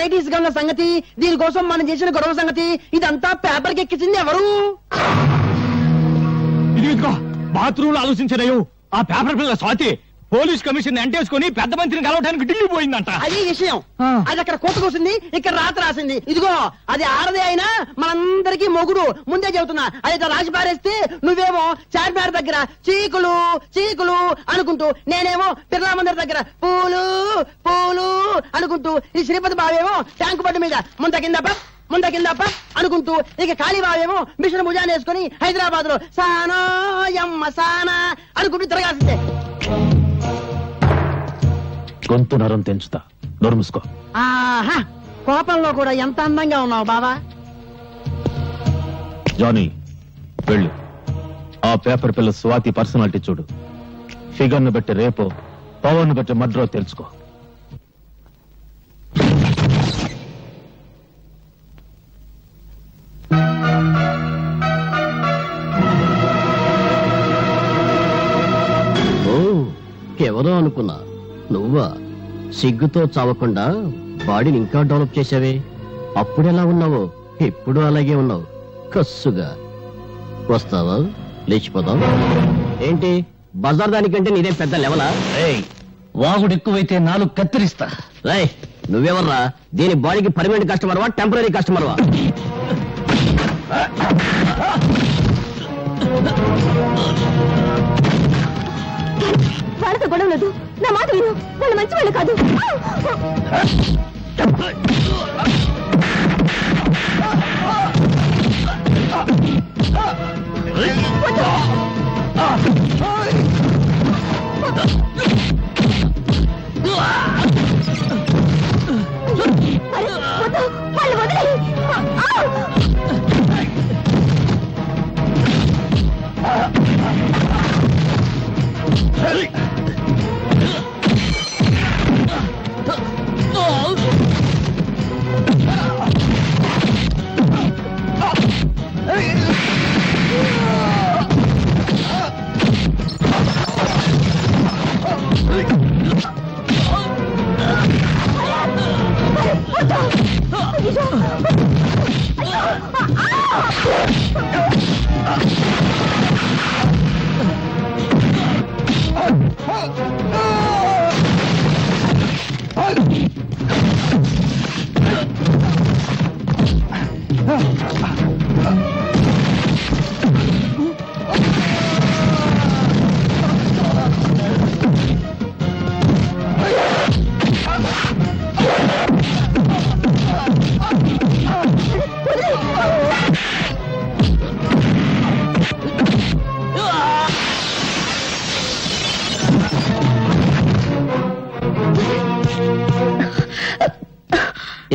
Varieties గా ఉన్న సంగతి, దీనికోసం మనం చేసిన గొడవ సంగతి, ఇదంతా పేపర్ కి ఎక్కించింది ఎవరు? ఇదిగో బాత్రూమ్ లో ఆలోచించలేవు. ఆ పేపర్ పిల్ల స్వాతి పోలీస్ కమిషన్ ఎంటేసుకుని పెద్ద మంత్రిని కలవడానికి ఢిల్లీ పోయిందంట. అది విషయం. అది అక్కడ కోర్టు కూసింది, ఇక్కడ రాత రాసింది. ఇదిగో అది ఆడదే అయినా మనందరికీ మొగుడు. ముందే చెబుతున్నా. అది రాసి పారేస్తే నువ్వేమో చార్మినార్ దగ్గర చీకులు చీకులు అనుకుంటూ, నేనేమో బిర్లా మందిర్ దగ్గర పూలు పూలు అనుకుంటూ, ఈ శ్రీపతి బావేమో ట్యాంకు బండి మీద ముంద కిందప్ప అనుకుంటూ, ఇక కాళీబావేమో మిషన్ భుజాన్ని వేసుకుని హైదరాబాద్ లో సానా యమ్మ సానా అనుకుంటూ తిరగాల్సిందే. గొంతు నరం తెంచుతా, నోరు మూసుకో. ఆహా, కోపంలో కూడా ఎంత అందంగా ఉన్నావు బావా. జానీ వెళ్ళు, ఆ పేపర్ పిల్ల స్వాతి పర్సనాలిటీ చూడు. ఫిగర్ ను బట్టి రేపో, పవర్ ను బట్టి మడ్రో తెలుసుకో. ఎవరో అనుకున్నా, నువ్వా? సిగ్గుతో చావకుండా బాడీని ఇంకా డెవలప్ చేసావే. అప్పుడెలా ఉన్నావో ఇప్పుడు అలాగే ఉన్నావు. కస్సుగా వస్తావా? లేచిపోతావు ఏంటి? బజార్ దానికంటే నీదే పెద్ద లెవలా? వాగుడు ఎక్కువైతే నాలుగు కత్తిరిస్తా. రేయ్, నువ్వెవర్రా? దీని బాడీకి పర్మనెంట్ కస్టమర్వా, టెంపరీ కస్టమర్వా? వాళ్ళతో గొడవ లేదు. నా మాట విను, వాళ్ళు మంచి వాళ్ళు కాదు. వాళ్ళు వదిలేయి.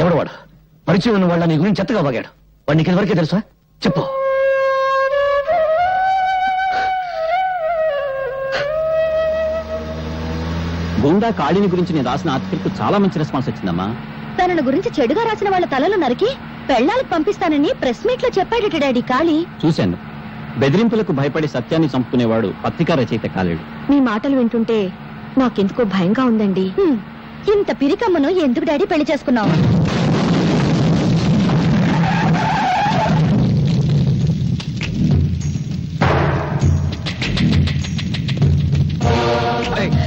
ఎవడు వాడు? పరిచయం ఉన్న వాళ్ళ నీ గురించి చెత్తగా వాగాడు. వాడికి ఇదివరకే తెలుసా? చెప్పు. గుండా కాళీని గురించి నేను రాసిన ఆర్టికల్ కు చాలా మంచి రెస్పాన్స్ వచ్చిందమ్మా. తనను గురించి చెడుగా రాసిన వాళ్ళ తలలు నరికి పెళ్ళాలకు పంపిస్తానని ప్రెస్ మీట్ లో చెప్పాడట డాడీ కాళీ. చూశాను. బెదిరింపులకు భయపడి సత్యాన్ని చంపుకునేవాడు పత్రికా రచయిత కాలేడు. మీ మాటలు వింటుంటే నాకెందుకో భయంగా ఉందండి. ఇంత పిరికమ్మను ఎందుకు డాడీ పెళ్లి చేసుకున్నావు?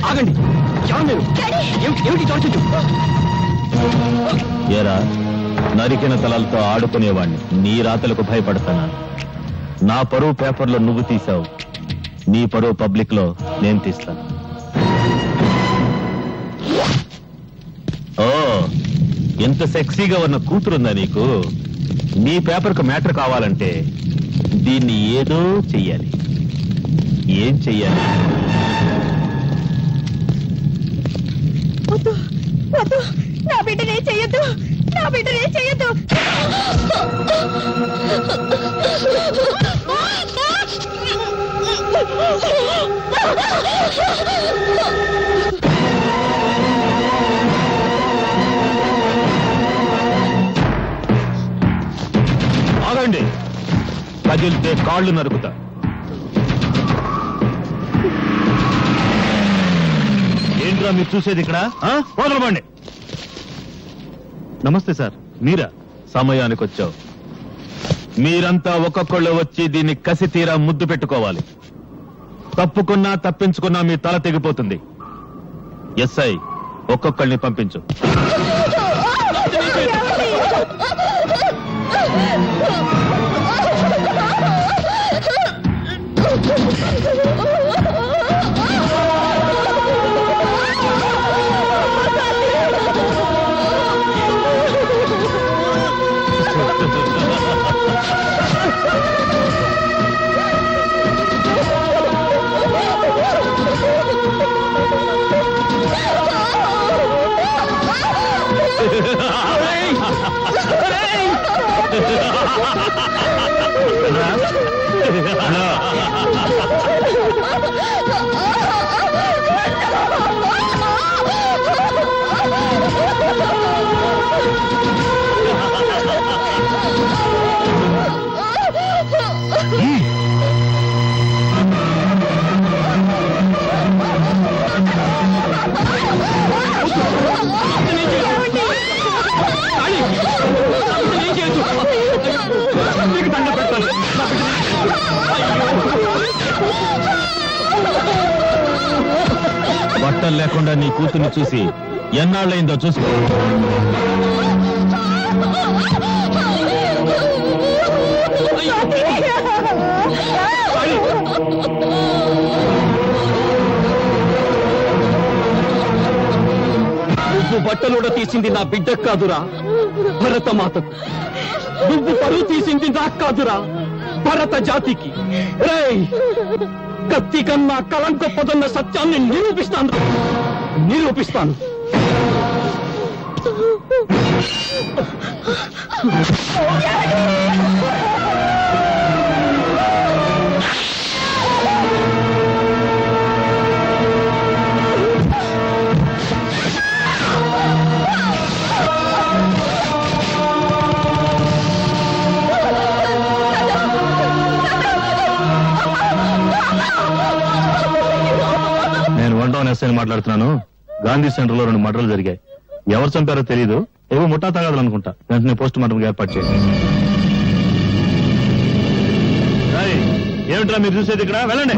ఆగండి. ఏరా, నరికిన తలలతో ఆడుకునేవాణ్ణి నీ రాతలకు భయపడతానా? నా పరువు పేపర్లో నువ్వు తీసావు, నీ పరువు పబ్లిక్ లో నేను తీస్తాను. ఓ, ఎంత సెక్సీగా ఉన్న కూతురుందా నీకు? నీ పేపర్ కు మ్యాటర్ కావాలంటే దీన్ని ఏదో చెయ్యాలి. ఏం చెయ్యాలి? నా బిడ్డనే చెయ్యొద్దు, నా బిడ్డనే చెయ్యొద్దు. ఆగండి, కదిలితే కాళ్ళు నరుకుతా. ఏంట్రా మీరు చూసేది ఇక్కడ? వదలబండి. నమస్తే సార్, మీరా? సమయానికి వచ్చావు. మీరంతా ఒక్కొక్కళ్ళు వచ్చి దీన్ని కసి తీరా ముద్దు పెట్టుకోవాలి. తప్పుకున్నా తప్పించుకున్నా మీ తల తెగిపోతుంది. ఎస్ఐ, ఒక్కొక్కళ్ళని పంపించు. బట్టలు లేకుండా నీ కూతుర్ని చూసి ఎన్నాళ్ళైందో చూసుకో. నువ్వు బట్టలుడ తీసింది నా బిడ్డకు కాదురా, భరతమాతకు. నువ్వు పరువు తీసింది నాకు కాదురా, భరత జాతికి. రేయ్, కత్తి కన్నా కలం గొప్పదన్న సత్యాన్ని నిరూపిస్తాను. నేను వన్ ఎస్ఐ మాట్లాడుతున్నాను. గాంధీ సెంటర్ లో 2 మర్డర్లు జరిగాయి. ఎవరు చంపారో తెలీదు. ఏవో ముఠా తగాదాలు అనుకుంటా. వెంటనే పోస్ట్ మార్టం ఏర్పాటు చేయండి. ఏమిట్రా మీరు చూసేది? ఇక్కడ వెళ్ళండి.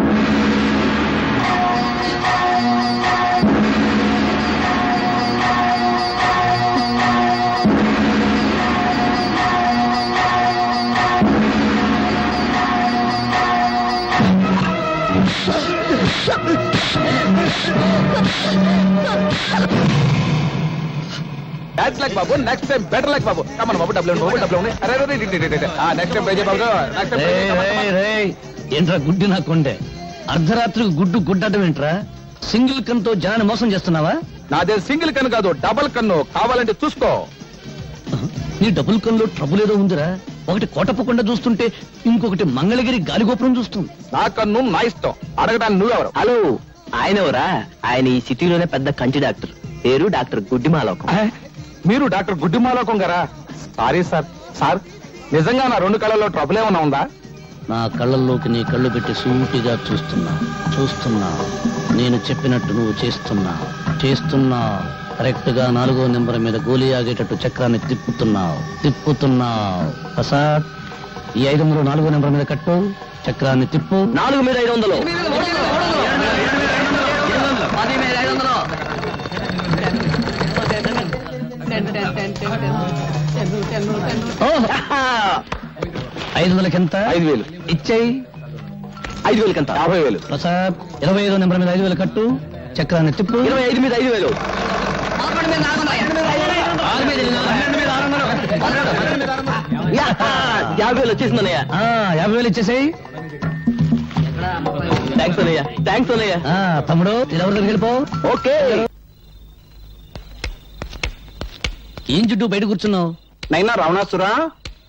That's like Babu. Next time better like Babu. Come on, Babu. Double. Arre. Next time better Babu. Next time. ఏంట్రా గుడ్డి నా కొండే? అర్ధరాత్రికి గుడ్డటం ఏంట్రా? సింగిల్ కన్తో జనాన్ని మోసం చేస్తున్నావా? నాదే సింగిల్ కన్ను కాదు, డబుల్ కన్ను. కావాలంటే చూసుకో. నీ డబుల్ కన్లో ట్రబుల్ ఏదో ఉందిరా. ఒకటి కోటప్పకుండా చూస్తుంటే ఇంకొకటి మంగళగిరి గాలిగోపురం చూస్తుంది. నా కన్ను నా ఇష్టం. అడగడానికి నువ్వెవరు? హలో, ఆయన ఎవరా? ఆయన ఈ సిటీలోనే పెద్ద కంటి డాక్టర్. పేరు డాక్టర్ గుడ్డిమాలోకం. మీరు డాక్టర్ గుడ్డిమాలోకం గారా? సారీ సార్ నిజంగా నా 2 కళ్ళల్లో ట్రబుల్ ఏమన్నా ఉందా? నా కళ్ళల్లోకి నీ కళ్ళు పెట్టి సూటిగా చూస్తున్నా. నేను చెప్పినట్టు నువ్వు చేస్తున్నా. కరెక్ట్ గా 4వ నెంబర్ మీద గోలీ ఆగేటట్టు చక్రాన్ని తిప్పుతున్నావు. ప్రసాద్, ఈ 500 4వ నెంబర్ మీద కట్టు. చక్రాన్ని తిప్పు. 4 మీద 500. ఐదు వందలకి ఎంత? 5,000 ఇచ్చేయి. 5,000 ఎంత? 50,000. ప్రసాద్, 25వ నెంబర్ మీద 5,000 కట్టు. చక్రాన్ని తిప్పు. 25 మీద 5,000. 50,000 వచ్చేసిందన్నయ్య. 50,000 ఇచ్చేసేయి. థ్యాంక్స్ అన్నయ్య. తమ్ముడు, ఎవరి దగ్గరికి వెళ్ళిపో. ఓకే. ఏం చుట్టూ బయట కూర్చున్నావు? నైనా రావణాసురా,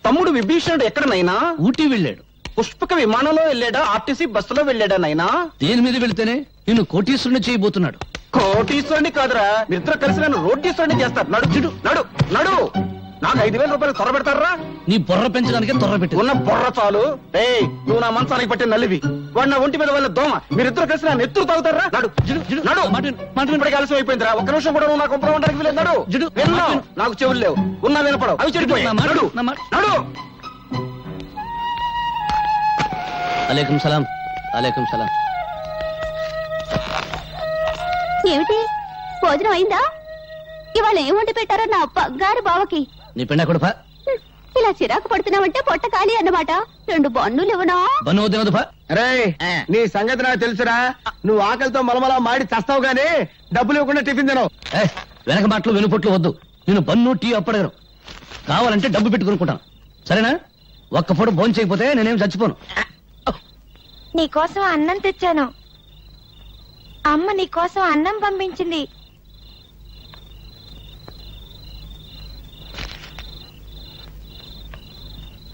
తమ్ముడు విభీషణుడు ఎక్కడ నైనా? ఊటీ వెళ్ళాడు. పుష్పక విమానంలో వెళ్ళాడా, ఆర్టీసీ బస్సులో వెళ్ళాడా నైనా? దేని మీద వెళ్తేనే నిన్ను కోటీశ్వరుని చేయబోతున్నాడు. కోటీశ్వరుని కాదురా, మీరిద్దరు కలిసి నన్ను రోటీశ్వరుని చేస్తారు. నడు చిడు నడు. నాకు 5,000 రూపాయలు త్వర పెడతారా? నీ బొర్ర పెంచడానికే త్వర పెట్టి ఉన్న బొర్ర చాలు. నువ్వు నా మంచానికి పట్టిన నల్లివి. వాడు నా ఒంటి మీద వాళ్ళ దోమ మీరిద్దరు కలిసి నా నెత్తురు తాగుతారా నడు నడు ఇప్పటికి ఆలస్యం అయిపోయిందిరా ఒక్క నిమిషం కూడా నువ్వు నా కొంపలో ఉండడానికి వీలేదు నడు విన్నావు నాకు చెవులు లేవు ఉన్నా వినపడవు అవి చెడిపోయి నడు నడు అలైకుం సలాం అలైకుం సలాం. ఏమిటి భోజనం అయిందా? ఇవాళ ఏం వండి పెట్టారో నా బంగారు బావకి. నీ పెండ కొడుపా ఇలా చిరాకు పడుతున్నావంటే పొట్ట ఖాళీ అన్నమాట. 2 బన్నులు ఇవ్వనా? బన్ను వద్దు రే నీ సంగతి నాకు తెలుసురా. నువ్వు ఆకలితో మలమలా మాడి చస్తావు గానీ డబ్బులు ఇవ్వకుండా టిఫిన్ తినవు. వెనక మాటలు వెనుపొట్లు వద్దు. నేను బన్ను టీ అప్పడగను. కావాలంటే డబ్బు పెట్టుకునుకుంటాను సరేనా? ఒక్క పూట భోజనం చేయకపోతే నేనేం చచ్చిపోను. నీకోసం అన్నం తెచ్చాను. అమ్మ నీకోసం అన్నం పంపించింది.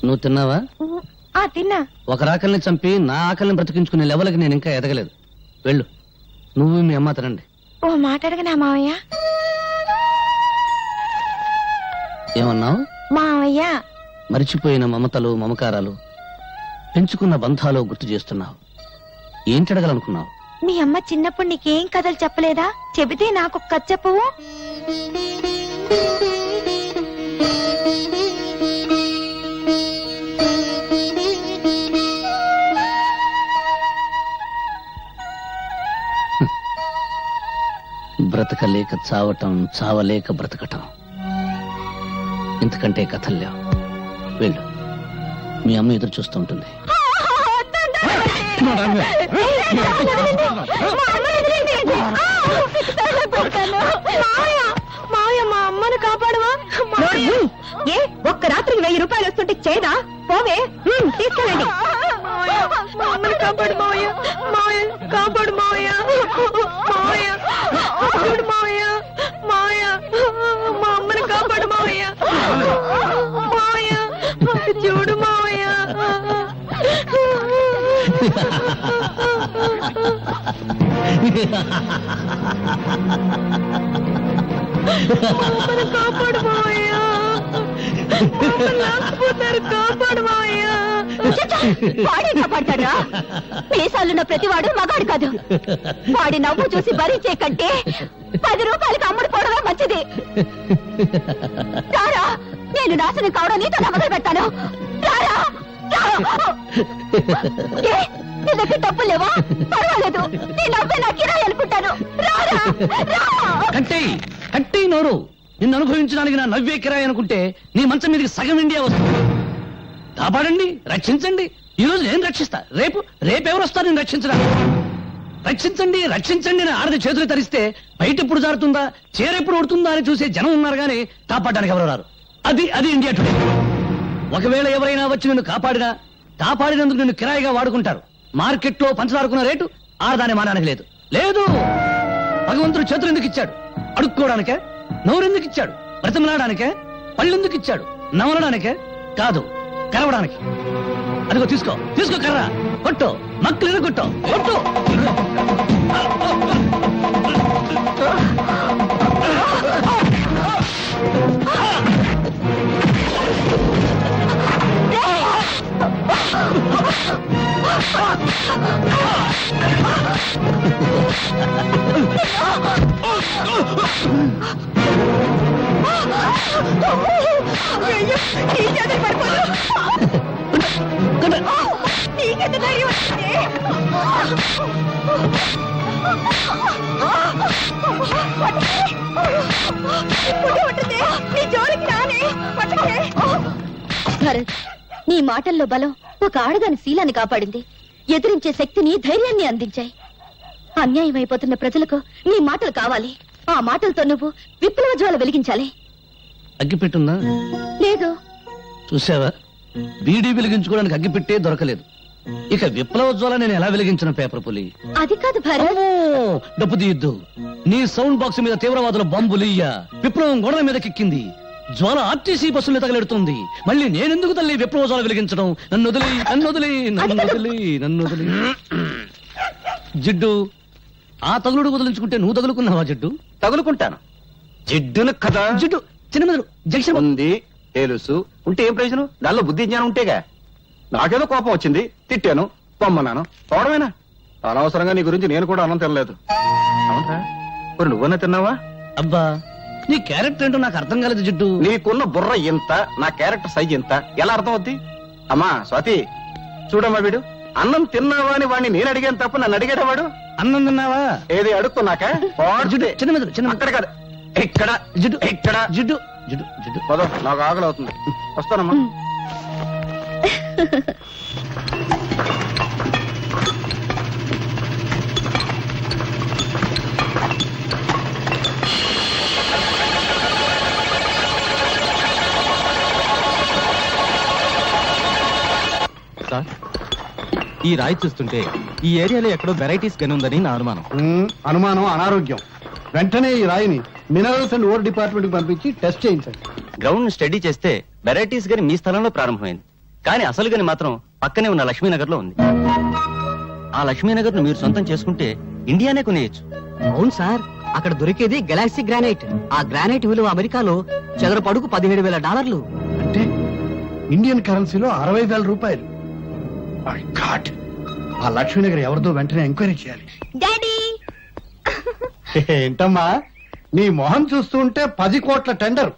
నువ్వు తిన్నావా? తిన్నా. ఒక ఆకలిని చంపి నా ఆకలిని బ్రతికించుకునే లెవెల్కి నేను ఇంకా ఎదగలేదు. వెళ్ళు, నువ్వు మీ అమ్మ తినండి. ఓ మాట అడగనా మావయ్య? ఏమన్నావు? మావయ్య మరిచిపోయిన మమతలు మమకారాలు పెంచుకున్న బంధాలు గుర్తు చేస్తున్నావు. ఏంటి అడగాలనుకున్నావు? మీ అమ్మ చిన్నప్పుడు నీకేం కథలు చెప్పలేదా? చెబితే నాకు కథ చెప్పవు. బ్రతకలేక చావటం, చావలేక బ్రతకటం, ఇంతకంటే కథలు లేవు. వెళ్ళు, మీ అమ్మ ఎదురు చూస్తూ ఉంటుంది. మా అమ్మను కాపాడవా? ఏ ఒక్క రాత్రికి 1000 రూపాయలు వస్తుంటే చేదా? పోవే, తీసుకెళ్ళండి. మా అమ్మను కాపాడు మావయ్య, మావయ్య కాపాడు మావయ్య, మావయ్య చూడు మావయ్య, మావయ్య మా అమ్మను కాపాడు మావయ్య, మావయ్య చూడు మావయ్య. కాపాడు మావయ్య, కాపాడు మావయ్య. వాడే కాపాడతాడా? మీసాలున్న ప్రతివాడు మగాడు కాదు. వాడి నవ్వు చూసి భరించే కంటే 10 రూపాయలకి అమ్ముడు పోవడమే మంచిది. రారా, నేను నాశనం కావడం నీతో మొదలు పెడతాను. రారా, నీ దగ్గర డబ్బులు లేవా? పర్వాలేదు, నీ నవ్వే నా కిరాయి అనుకుంటాను. రారా, కట్టే నోరు. నిన్ను అనుభవించడానికి నా నవ్వే కిరాయి అనుకుంటే నీ మంచం మీదకి సగం ఇండియా వస్తుంది. కాపాడండి, రక్షించండి. ఈ రోజు నేను రక్షిస్తా, రేపెవరు వస్తారు నేను రక్షించడానికి? రక్షించండి రక్షించండి అని ఆడది చేతులు తరిస్తే బయట ఎప్పుడు జారుతుందా, చేరెప్పుడు ఉడుతుందా అని చూసే జనం ఉన్నారు గానీ కాపాడడానికి ఎవరు రారు. అది ఇండియా టుడే. ఒకవేళ ఎవరైనా వచ్చి నిన్ను కాపాడినందుకు నిన్ను కిరాయిగా వాడుకుంటారు. మార్కెట్లో పంచదారుకున్న రేటు ఆడదాని మానానికి లేదు. భగవంతుడు చేతులు ఎందుకు ఇచ్చాడు? అడుక్కోవడానికే? నోరెందుకు ఇచ్చాడు? బ్రతిమలాడానికే? పళ్ళెందుకు ఇచ్చాడు? నమలడానికే కాదు, కరవడానికి. అదిగో తీసుకో కర్ర, కొట్టు, మక్కలు కొట్టు. భరత్, నీ మాటల్లో బలం ఒక ఆడదాని శీలాన్ని కాపాడింది. ఎదిరించే శక్తిని, ధైర్యాన్ని అందించాయి. అన్యాయం అయిపోతున్న ప్రజలకు నీ మాటలు కావాలి. ఆ మాటలతో నువ్వు విప్లవ జ్వాల వెలిగించాలి. అగ్గిపెట్టుందా? లేదు. చూసావా, బీడీ వెలిగించుకోవడానికి అగ్గిపెట్టే దొరకలేదు. ఇక విప్లవ జ్వాల నేను ఎలా వెలిగించిన పేపర్ పులి? అది కాదు భరత్. డబ్బు తీయద్దు. నీ సౌండ్ బాక్స్ మీద తీవ్రవాదుల బాంబులియ్యా విప్లవం గోడల మీద కిక్కింది. జ్వాల ఆర్టీసీ బస్సులు తగలెడుతుంది. మళ్ళీ నేనెందుకు తల్లి విప్లవ జ్వాల వెలిగించడం? నన్ను వదిలి. జిడ్డు, ఆ తగులుడు వదిలించుకుంటే నువ్వు తగులుకున్నావా? జిడ్డు, తగులుకుంటాను. జిడ్డును కదా. జిడ్డు చిన్న మెదడు జంక్షన్ ఉంది, తెలుసు. ఉంటే ఏం ప్రయోజనం? దానిలో బుద్ధి జ్ఞానం ఉంటేగా. నాకేదో కోపం వచ్చింది, తిట్టాను. పొమ్మన్నాను పోవడమేనా? అనవసరంగా నీ గురించి నేను కూడా అన్నం తినలేదు. అవునరా, మరి నువ్వన్నా తిన్నావా? అబ్బా, నీ క్యారెక్టర్ ఏంటో నాకు అర్థం కాలేదు జిడ్డు. నీకున్న బుర్ర ఇంత, నా క్యారెక్టర్ సైజ్ ఇంత, ఎలా అర్థం అవుద్ది? అమ్మా స్వాతి, చూడమ్మా వీడు అన్నం తిన్నావా అని వాడిని నేను అడిగాను తప్ప నన్ను అడిగాడు వాడు. అన్నం తిన్నావా? ఏది అడుక్కున్నాక జిడ్డు, చిన్న మెదడు, చిన్న అక్కడ కాదు, ఇక్కడ జిడ్డు, ఇక్కడ జిడ్డు, జిడ్డు, జిడ్డు. పదో, నాకు ఆకలి అవుతుంది, వస్తానమ్మా. సార్, ఈ రాయి చూస్తుంటే ఈ ఏరియాలో ఎక్కడో వెరైటీస్ గని ఉందని నా అనుమానం. అనుమానం అనారోగ్యం. వెంటనే ఈ రాయిని మినరల్స్ అండ్ ఓర్ డిపార్ట్మెంట్ కి పంపించి టెస్ట్ చేయించండి. గ్రౌండ్ స్టడీ చేస్తే వెరైటీస్ గని మీ స్థలంలో ప్రారంభమైంది, కానీ అసలు గని మాత్రం పక్కనే ఉన్న లక్ష్మీనగర్ లో ఉంది. ఆ లక్ష్మీనగర్ ను మీరు సొంతం చేసుకుంటే ఇండియానే కొనేయచ్చు. అవును సార్, అక్కడ దొరికేది గెలాక్సీ గ్రానైట్. ఆ గ్రానైట్ విలువ అమెరికాలో చదరపు అడుగు $17,000. అంటే ఇండియన్ కరెన్సీలో 60,000 రూపాయలు. My God! ఆ లక్ష్మీనగర్ ఎవరిదో వెంటనే ఎంక్వైరీ చేయాలి. డాడీ, ఏంటమ్మా, నీ మొహం చూస్తుంటే 10 కోట్ల టెండర్,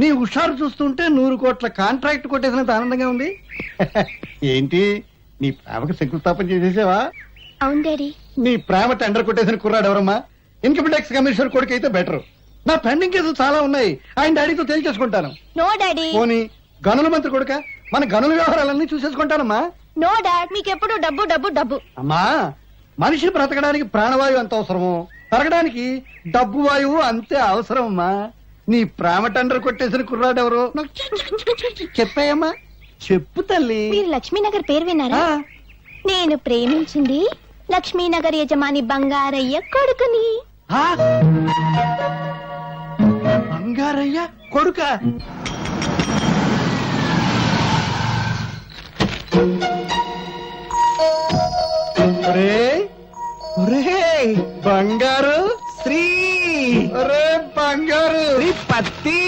నీ హుషారు చూస్తుంటే 100 కోట్ల కాంట్రాక్ట్ కొట్టేసినంత ఆనందంగా ఉంది. ఏంటి, నీ ప్రేమకు శంకుస్థాపన చేసేసావా? అవును డాడీ. నీ ప్రేమ టెండర్ కొట్టేసిన కుర్రాడు ఎవరమ్మా? ఇన్కమ్ ట్యాక్స్ కమిషనర్ కొడుకు అయితే బెటర్. నా పెండింగ్ కేసులు చాలా ఉన్నాయి, ఆయన డాడీతో తేల్చేసుకుంటాను. No daddy. పోనీ గనుల మంత్రి కొడుక, మన గనుల వ్యవహారాలన్నీ చూసేసుకుంటానమ్మా. నో డాడ్, మీకెప్పుడు డబ్బు డబ్బు డబ్బు. అమ్మా, మనిషి బ్రతకడానికి ప్రాణవాయువు ఎంత అవసరమో పెరగడానికి డబ్బు వాయువు అంతే అవసరం అమ్మా. నీ ప్రేమ టెండర్ కొట్టేసిన కుర్రాడు ఎవరు నాకు చెప్పాయమ్మా? చెప్పు తల్లి. మీరు లక్ష్మీనగర్ పేరు విన్నారా? ఆ, నేను ప్రేమించింది లక్ష్మీనగర్ యజమాని బంగారయ్య కొడుకుని. ఆ? బంగారయ్య కొడుక? ఒరేయ్, ఒరేయ్, బంగారు శ్రీ, ఒరే బంగారు పత్తి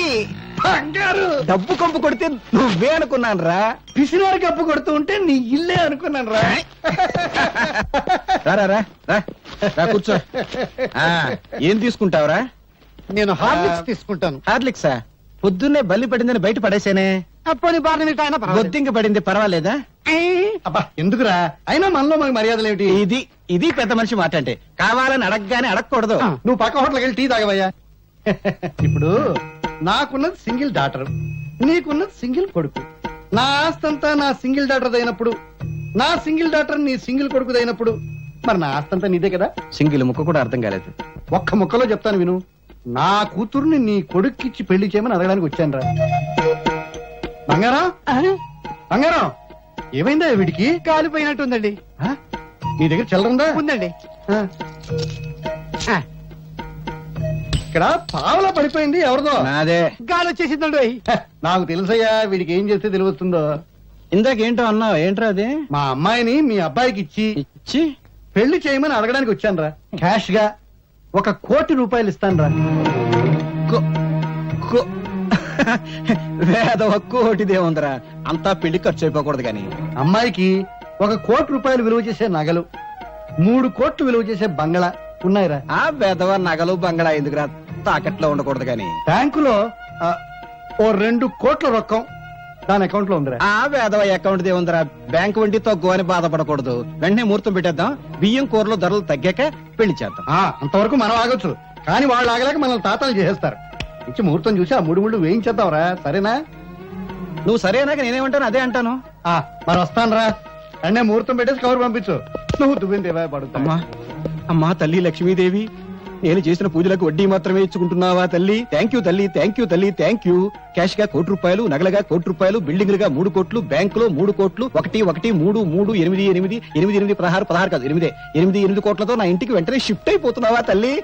బంగారు, డబ్బు కంపు కొడితే నువ్వే అనుకున్నాను రా. పిసినారు కప్పు కొడుతూ ఉంటే నీ ఇల్లే అనుకున్నాను రా. రా రా రా రా, రా కూర్చో. ఆ, ఏం తీసుకుంటావురా? నేను హార్లిక్స్ తీసుకుంటాను. హార్లిక్సా? పొద్దున్నే బల్లి పడిందని బయట పడేసేనే. పోనీ బార్నమిట్ అయినా పర్వాలేదు. బొద్దింక పడింది, పర్వాలేదా? అబ్బా ఎందుకురా, అయినా మనలో మనకి మర్యాదలు ఏమిటి? ఇది ఇది పెద్ద మనిషి మాట అంటే. కావాలని అడగగానే అడగకూడదు. నువ్వు పక్క హోటల్కి వెళ్ళి టీ తాగవయ్యా. ఇప్పుడు నాకున్నది సింగిల్ డాటర్, నీకున్నది సింగిల్ కొడుకు. నా ఆస్తంతా నా సింగిల్ డాటర్ అయినప్పుడు, నా సింగిల్ డాటర్ నీ సింగిల్ కొడుకు అయినప్పుడు, మరి నా ఆస్తంతా నీదే కదా. సింగిల్ ముక్క కూడా అర్థం కాలేదు. ఒక్క ముక్కలో చెప్తాను విను. నా కూతుర్ని నీ కొడుక్కిచ్చి పెళ్లి చేయమని అడగడానికి వచ్చాను రా. బంగారం, బంగారం, ఏమైందా వీడికి? కాలిపోయినట్టుందండి. నీ దగ్గర చిల్లరుందా? ఉందండి. ఇక్కడ పావలా పడిపోయింది, ఎవరిదో. నాదే. గాలి వచ్చేసిందండి. నాకు తెలుసయ్యా, వీడికి ఏం చేస్తే తెలివస్తుందో. ఇందాకేంటో అన్నావు, ఏంట్రా అది? మా అమ్మాయిని మీ అబ్బాయికి ఇచ్చి పెళ్లి చేయమని అడగడానికి వచ్చాను రా. క్యాష్ గా ₹1 కోటి ఇస్తాను రా. వేద ఒక్కోటిదే ఉందిరా, అంతా పెళ్లి ఖర్చు అయిపోకూడదు కానీ. అమ్మాయికి ₹1 కోటి విలువ చేసే నగలు, 3 కోట్లు విలువ చేసే బంగళా ఉన్నాయిరా. ఆ వేదవ నగలు బంగళా ఎందుకురా, తాకట్లో ఉండకూడదు కానీ. బ్యాంకులో ఓ 2 కోట్ల రొక్కం దాని అకౌంట్ లో ఉందిరా. ఆ వేదవ అకౌంట్ దే ఉందిరా, బ్యాంకు వడ్డీ తగ్గు అని బాధపడకూడదు. వెంటనే ముహూర్తం పెట్టేద్దాం, బియ్యం కూరలో ధరలు తగ్గాక పెళ్లి చేద్దాం. అంతవరకు మనం ఆగొచ్చు, కానీ వాళ్ళు ఆగలేక మనల్ని తాతాలు చేసేస్తారు. ఇచ్చి ముహూర్తం చూసి ఆ 3 ముళ్ళు వేయించేద్దాంరా, సరేనా? నువ్వు సరేనాక నేనేమంటాను అదే అంటాను. మరి వస్తాను రా. అన్నే ముహూర్తం పెట్టేసి కవర్ పంపించు. నువ్వు దువ్విందేవా పడుతా. అమ్మా అమ్మా తల్లి లక్ష్మీదేవి, నేను చేసిన పూజలకు వడ్డీ మాత్రమే ఇచ్చుకుంటున్నావా తల్లి? థ్యాంక్ యూ తల్లి, థ్యాంక్ యూ తల్లి, థ్యాంక్ యూ. క్యాష్ గా ₹1 కోటి, నగలుగా ₹1 కోటి, బిల్డింగ్లుగా 3 కోట్లు, బ్యాంకులో 3 కోట్లు, 1 1 3 3 8 8 8 8 16 కాదు 8 కోట్లతో నా ఇంటికి వెంటనే షిఫ్ట్ అయిపోతున్నావా తల్లి?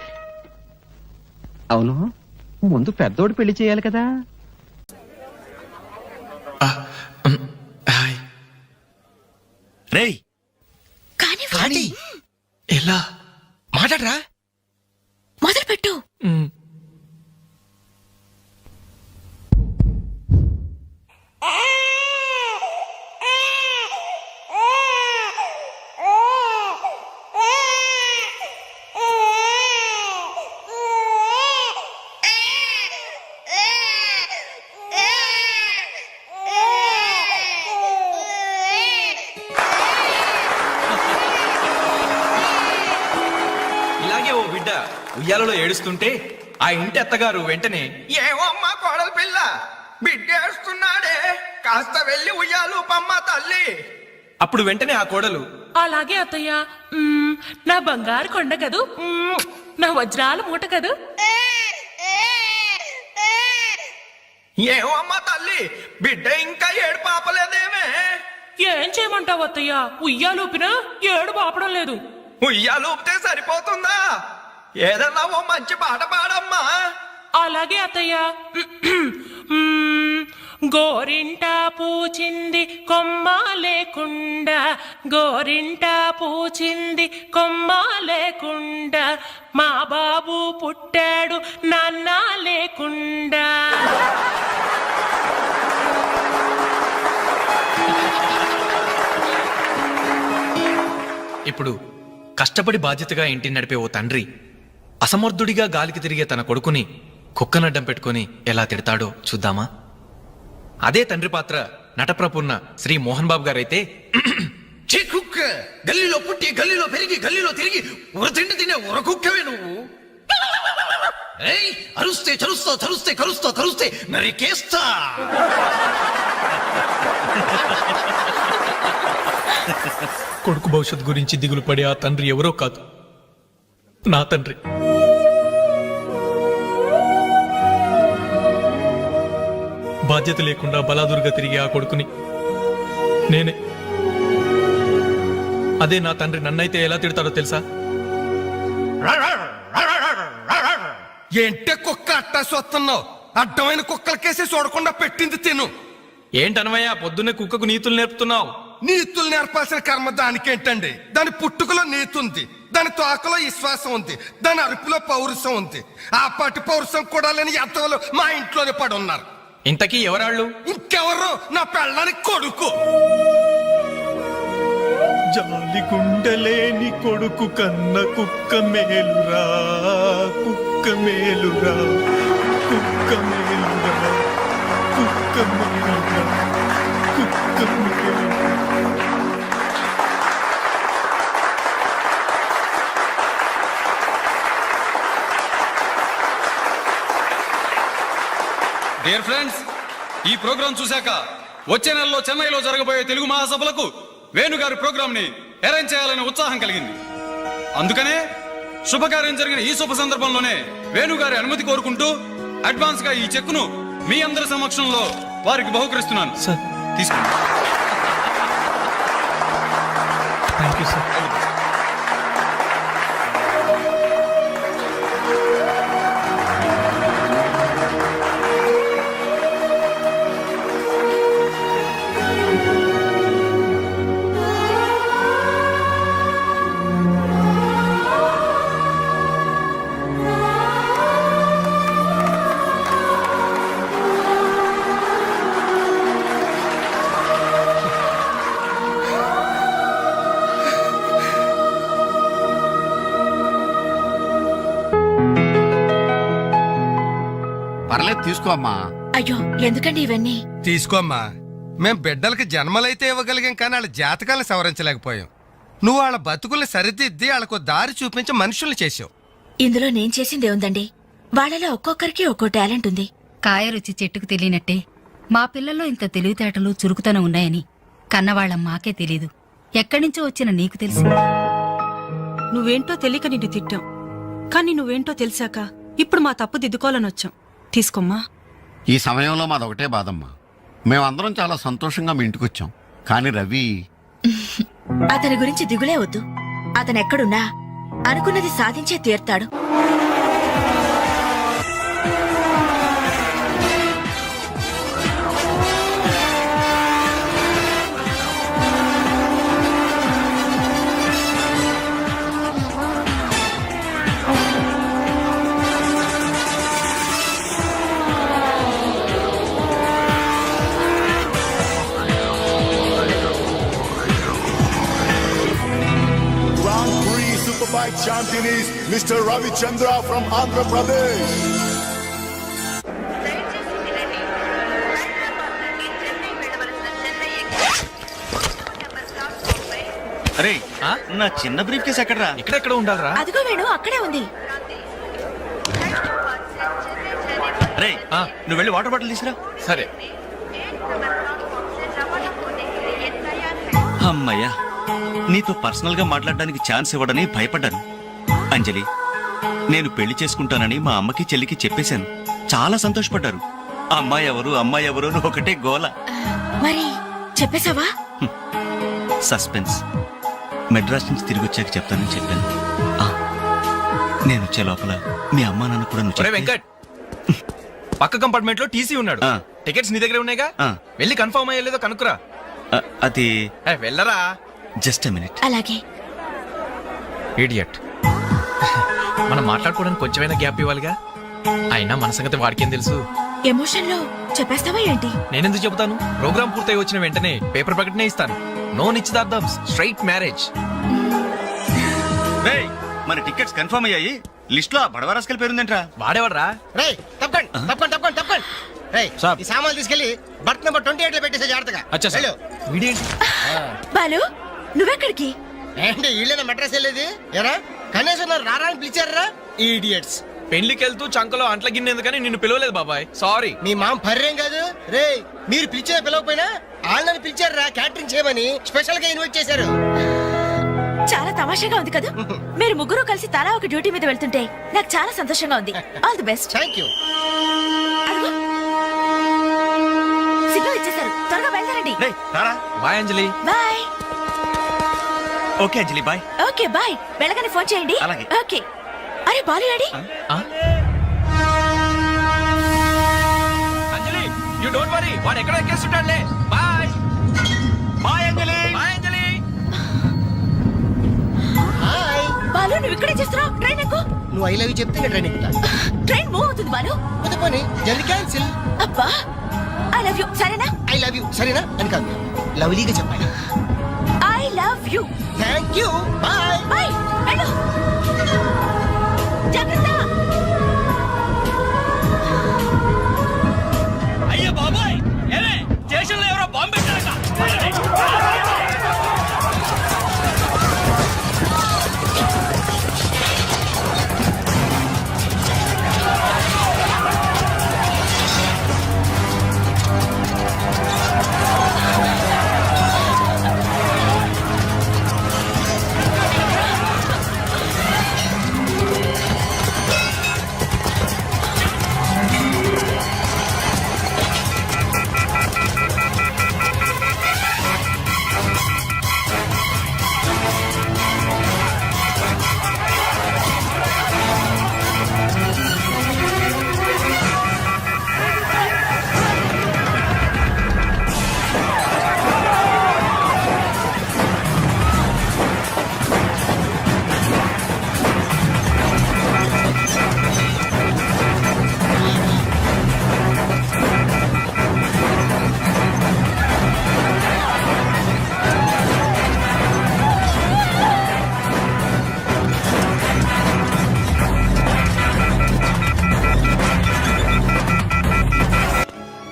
అవును, ముందు పెద్దోడు పెళ్లి చేయాలి కదా. రేయ్ కానీ ఎలా మాట్లాడరా? మొదలు పెట్టు. ఉయ్యాలలో ఏడుస్తుంటే ఆ ఇంటి అత్తగారు వెంటనే ఏమో అమ్మా కోడల పిల్ల బిడ్డేస్తున్నాడే కాస్త వెళ్ళి ఉయ్యాలు పమ్మ తల్లి. అప్పుడు వెంటనే ఆ కోడలు అలాగే అత్తయ్య. నా బంగారు కొండ కదూ, నా వజ్రాల మూట కదూ. ఏమో అమ్మా తల్లి బిడ్డ ఇంకా ఏడు పాపలేదేమే. ఏం చేయమంటావు అత్తయ్య? ఉయ్యాలూపినా ఏడు పాపడం లేదు. ఉయ్యాలు ఊపితే సరిపోతుందా? ఏదన్నా ఓ మంచి పాట పాడమ్మా. అలాగే అత్తయ్య. గోరింట పూచింది కొమ్మ లేకుండా, గోరింట పూచింది కొమ్మ లేకుండా, మా బాబు పుట్టాడు నాన్న లేకుండా. ఇప్పుడు కష్టపడి బాధ్యతగా ఇంటిని నడిపే ఓ తండ్రి అసమర్థుడిగా గాలికి తిరిగే తన కొడుకుని కుక్కనడ్డం పెట్టుకుని ఎలా తిడతాడో చూద్దామా? అదే తండ్రి పాత్ర నటప్రపూర్ణ శ్రీ మోహన్ బాబు గారైతే, ఛీ కుక్క, గల్లీలో పుట్టి గల్లీలో పెరిగి గల్లీలో తిరిగి ఉరతిండి తినే ఉరకుక్కవే నువ్వు. ఏయ్, అరుస్తే చరుస్తావు, చరుస్తే కరుస్తావు, కరుస్తే నరికేస్తా. కొడుకు భవిష్యత్ గురించి దిగులు పడే ఆ తండ్రి ఎవరో కాదు, నా తండ్రి. బాధ్యత లేకుండా బలాదురుగా తిరిగే ఆ కొడుకుని నేనే. అదే నా తండ్రి నన్నైతే ఎలా తిడతాడో తెలుసా? ఏంటే కుక్క అట్టా చూస్తున్నావు? అడ్డమైన కుక్కలకేసి చూడకుండా పెట్టింది తిను. ఏంటనవయ్యా పొద్దున్నే కుక్కకు నీతులు నేర్పుతున్నావు? నీతులు నేర్పాల్సిన కర్మ దానికేంటండి? దాని పుట్టుకలో నీతి ఉంది, దాని తోకలో విశ్వాసం ఉంది, దాని అరుపులో పౌరుషం ఉంది. ఆ పాటి పౌరుషం కూడా లేని ఎంతలో మా ఇంట్లోనే పడి ఉన్నారు. ఇంతకీ ఎవరాళ్ళు? ఇంకెవరు? నా పెళ్ళానికి కొడుకు. జాలి గుండెలేని కొడుకు కన్న కుక్క మేలురా, కుక్క మేలురా, కుక్క మేలురా, కుక్క మేలురా, కుక్క మేలురా. డియర్ ఫ్రెండ్స్, ఈ ప్రోగ్రాం చూశాక వచ్చే నెలలో చెన్నైలో జరగబోయే తెలుగు మహాసభలకు వేణుగారి ప్రోగ్రామ్ ని అరేంజ్ చేయాలనే ఉత్సాహం కలిగింది. అందుకనే శుభకార్యం జరిగిన ఈ శుభ సందర్భంలోనే వేణుగారి అనుమతి కోరుకుంటూ అడ్వాన్స్ గా ఈ చెక్కును మీ అందరి సమక్షంలో వారికి బహుకరిస్తున్నాను. తీసుకోండి. Thank you sir. పర్లేదు తీసుకో అమ్మా. అయ్యో ఎందుకండి ఇవన్నీ? తీసుకోమ్మా. మేం బిడ్డలకి జన్మలైతే ఇవ్వగలిగాం కానీ వాళ్ళ జాతకాలను సవరించలేకపోయాం. నువ్వు వాళ్ళ బతుకుల్ని సరిదిద్ది వాళ్ళకు దారి చూపించి మనుషుల్ని చేసావు. ఇందులో నేను చేసిందే ఉందండి. వాళ్ళలో ఒక్కొక్కరికి ఒక్కో టాలెంట్ ఉంది. కాయ రుచి చెట్టుకు తెలియనట్టే మా పిల్లల్లో ఇంత తెలివితేటలు చురుకుతనం ఉన్నాయని కన్నవాళ్ళం మాకే తెలీదు. ఎక్కడ్నుంచో వచ్చిన నీకు తెలిసి. నువ్వేంటో తెలియక నిన్ను తిట్టాం, కానీ నువ్వేంటో తెలిసాక ఇప్పుడు మా తప్పు దిద్దుకోవాలని వచ్చాం. తీసుకోమ్మా. ఈ సమయంలో మాదొకటే బాధమ్మా. మేమందరం చాలా సంతోషంగా మీ ఇంటికి వచ్చాం, కానీ రవి అతని గురించి దిగులే వద్దు. అతనెక్కడున్నా అనుకున్నది సాధించే తీర్తాడు. Superbike champion is Mr. Ravi Chandra from Andhra Pradesh. అరే నా చిన్న బ్రీఫ్ కేసు ఎక్కడరా? ఇక్కడెక్కడ ఉండాలరా? అదిగో వేణు అక్కడే ఉంది. రే నువ్వు వెళ్ళి వాటర్ బాటిల్ తీసురా. సరే. అమ్మయ్యా, నీతో పర్సనల్ గా మాట్లాడడానికి ఛాన్స్ ఇవ్వడని భయపడ్డాను. అంజలి, నేను పెళ్లి చేసుకుంటానని మా అమ్మకి చెల్లికి చెప్పేశాను. చాలా సంతోషపడ్డారు. అమ్మాయి ఎవరు అమ్మాయి ఎవరు అని ఒకటే గోల. మరి చెప్పేశావా? సస్పెన్స్. మెడ్రాస్ నుంచి తిరిగి వచ్చాక చెప్తానని చెప్పాను. ఆ, నేను వచ్చే లోపల మీ అమ్మా నాన్న కూడా నువ్వు చెప్తే- వెంకట్, పక్క కంపార్ట్మెంట్ లో టీసీ ఉన్నాడు. ఆ. టికెట్స్ నీ దగ్గర ఉన్నాయిగా, ఆ. వెళ్ళి కన్ఫర్మ్ అయ్యలేదో కనుక్కురా. అది వెళ్ళరా. Just minute. అలాగే. ఇడియట్. మనం మాట్లాడుకోవడానికి కొంచెమైనా గ్యాప్ ఇవ్వాలిగా. అయినా మన సంగతి వాడికేం తెలుసు. ఎమోషన్ లో చెప్పేస్తావా ఏంటి? నేనెందుకు చెబుతాను? ప్రోగ్రామ్ పూర్తయి వచ్చిన వెంటనే పేపర్ ప్రకటనే ఇస్తాను. నో నిశ్చితార్థం, స్ట్రైట్ మ్యారేజ్. మన టికెట్స్ కన్ఫర్మ్ అయ్యాయి. లిస్ట్ లో బడవరాస్కల్ పేరుందేంట్రా? వాడేవాడ్రా. తప్పకండి తప్పకండి తప్పకండి తప్పకండి. ఈ సామాన్లు తీసుకెళ్లి బర్త్ నెంబర్ 28 లో పెట్టేసే జాగ్రత్తగా. అచ్చా సార్. వీడేంటి? బాలు, నువ్వెక్కడికి? ఏంటి వీళ్ళైనా మెడ్రాస్ వెళ్ళేది? ఎరా కనీసం రారాని పిలిచారా ఈడియట్స్. పెళ్లికి వెళ్తూ చంకలో అంట్ల గిన్నెందుకని నిన్ను పిలవలేదు బాబాయ్, సారీ. మీ మామ పర్రేం కాదు రే. మీరు పిలిచే పిలవకపోయినా వాళ్ళని పిలిచారా క్యాటరింగ్ చేయమని స్పెషల్ గా ఇన్వైట్ చేశారు. చాలా తమాషాగా ఉంది కదా. మీరు ముగ్గురు కలిసి తలా ఒక డ్యూటీ మీద వెళ్తుంటే నాకు చాలా సంతోషంగా ఉంది. All the best. Thank you. Signal ఇచ్చేశారు, త్వరగా బయలుదేరండి. Bye Anjali. Bye. Okay Anjali, bye. Okay bye. వెళ్ళగానే ఫోన్ చేయండి. అలాగే. ఓకే. అరే Balu ready? Anjali, you don't worry, వాడు ఎక్కడ ఎక్కేస్తుంటాడులే. Bye. Bye Anjali. Bye Anjali. Hi. Balu, నువ్వు ఇక్కడే చేస్తున్నావు? ట్రైన్ ఎక్కు. నువ్వు ఐ లవ్ యూ చెప్తే ట్రైన్ ఎక్కుతా. ట్రైన్ మూవ్ అవుతుంది బాలు. పోతే పోనీ, జల్ది క్యాన్సిల్. అబ్బా, ఐ లవ్ యూ. సరేనా? ఐ లవ్ యూ సరేనా అని కాదు, లవ్లీగా చెప్పాలి. I love you. Thank you. Bye. Bye. వెళ్ళు. జాగ్రత్త. అయ్యో బాబాయ్, ఏమే స్టేషన్ లో ఎవరో బాంబు పెట్టారట.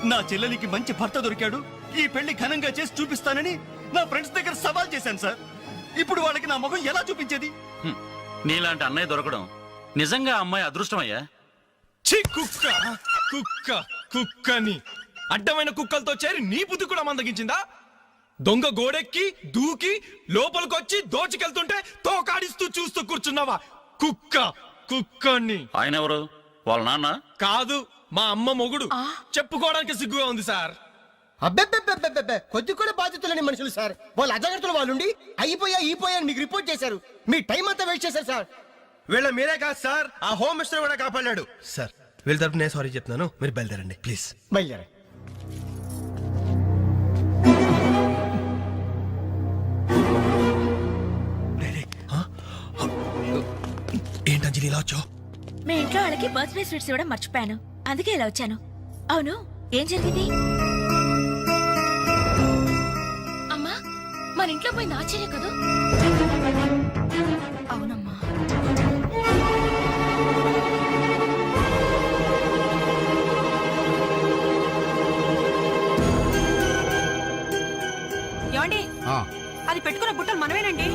నా చెల్లెలికి మంచి భర్త దొరికాడు, ఈ పెళ్లి ఘనంగా చేసి చూపిస్తానని నా ఫ్రెండ్స్ దగ్గర సవాల్ చేశాను సార్. ఇప్పుడు వాళ్ళకి నా ముఖం ఎలా చూపించేది? నీలాంటి అన్నయ్య దొరకడం నిజంగా అమ్మాయి అదృష్టమయ్యా. ఛీ, కుక్క కుక్క కుక్కని అడ్డమైన కుక్కలతో చేరి నీ బుద్ధి కూడా మందగించిందా? దొంగ గోడెక్కి దూకి లోపలికొచ్చి దోచుకెళ్తుంటే తోకాడిస్తూ చూస్తూ కూర్చున్నావా? కుక్క కుక్కని. ఆయన ఎవరు? వాళ్ళ నాన్న? కాదు, మా అమ్మ మొగుడు. చెప్పుకోవడానికి సిగ్గుగా ఉంది సార్. అబ్బెబ్బెబ్బెబ్బెబ్బె, కొద్ది కూడా బాధ్యత లేని మనుషులు సార్. వాళ్ళు అజాగ్రత్తలు వాళ్ళుండి అయిపోయా మీకు రిపోర్ట్ చేశారు. మీ టైం అంతా వేస్ట్ చేశారు సార్. వీళ్ళ మీరే కాదు సార్, ఆ హోమ్ మినిస్టర్ కూడా కాపాడాడు సార్. వీళ్ళ తరపు నేను సారీ చెప్తున్నాను, మీరు బయలుదేరండి ప్లీజ్. బయలుదేరా. ఏంటి అంజలి ఇలా వచ్చావు? మీ ఇంట్లో వాళ్ళకి బర్త్డే స్వీట్స్ ఇవ్వడం మర్చిపోయాను, అందుకే ఇలా వచ్చాను. అవును, ఏం జరిగింది? అమ్మా, మన ఇంట్లో పోయింది ఆశ్చర్య కదా? అవునమ్మా. ఏమండి, అది పెట్టుకున్న బుట్టలు మనమేనండి.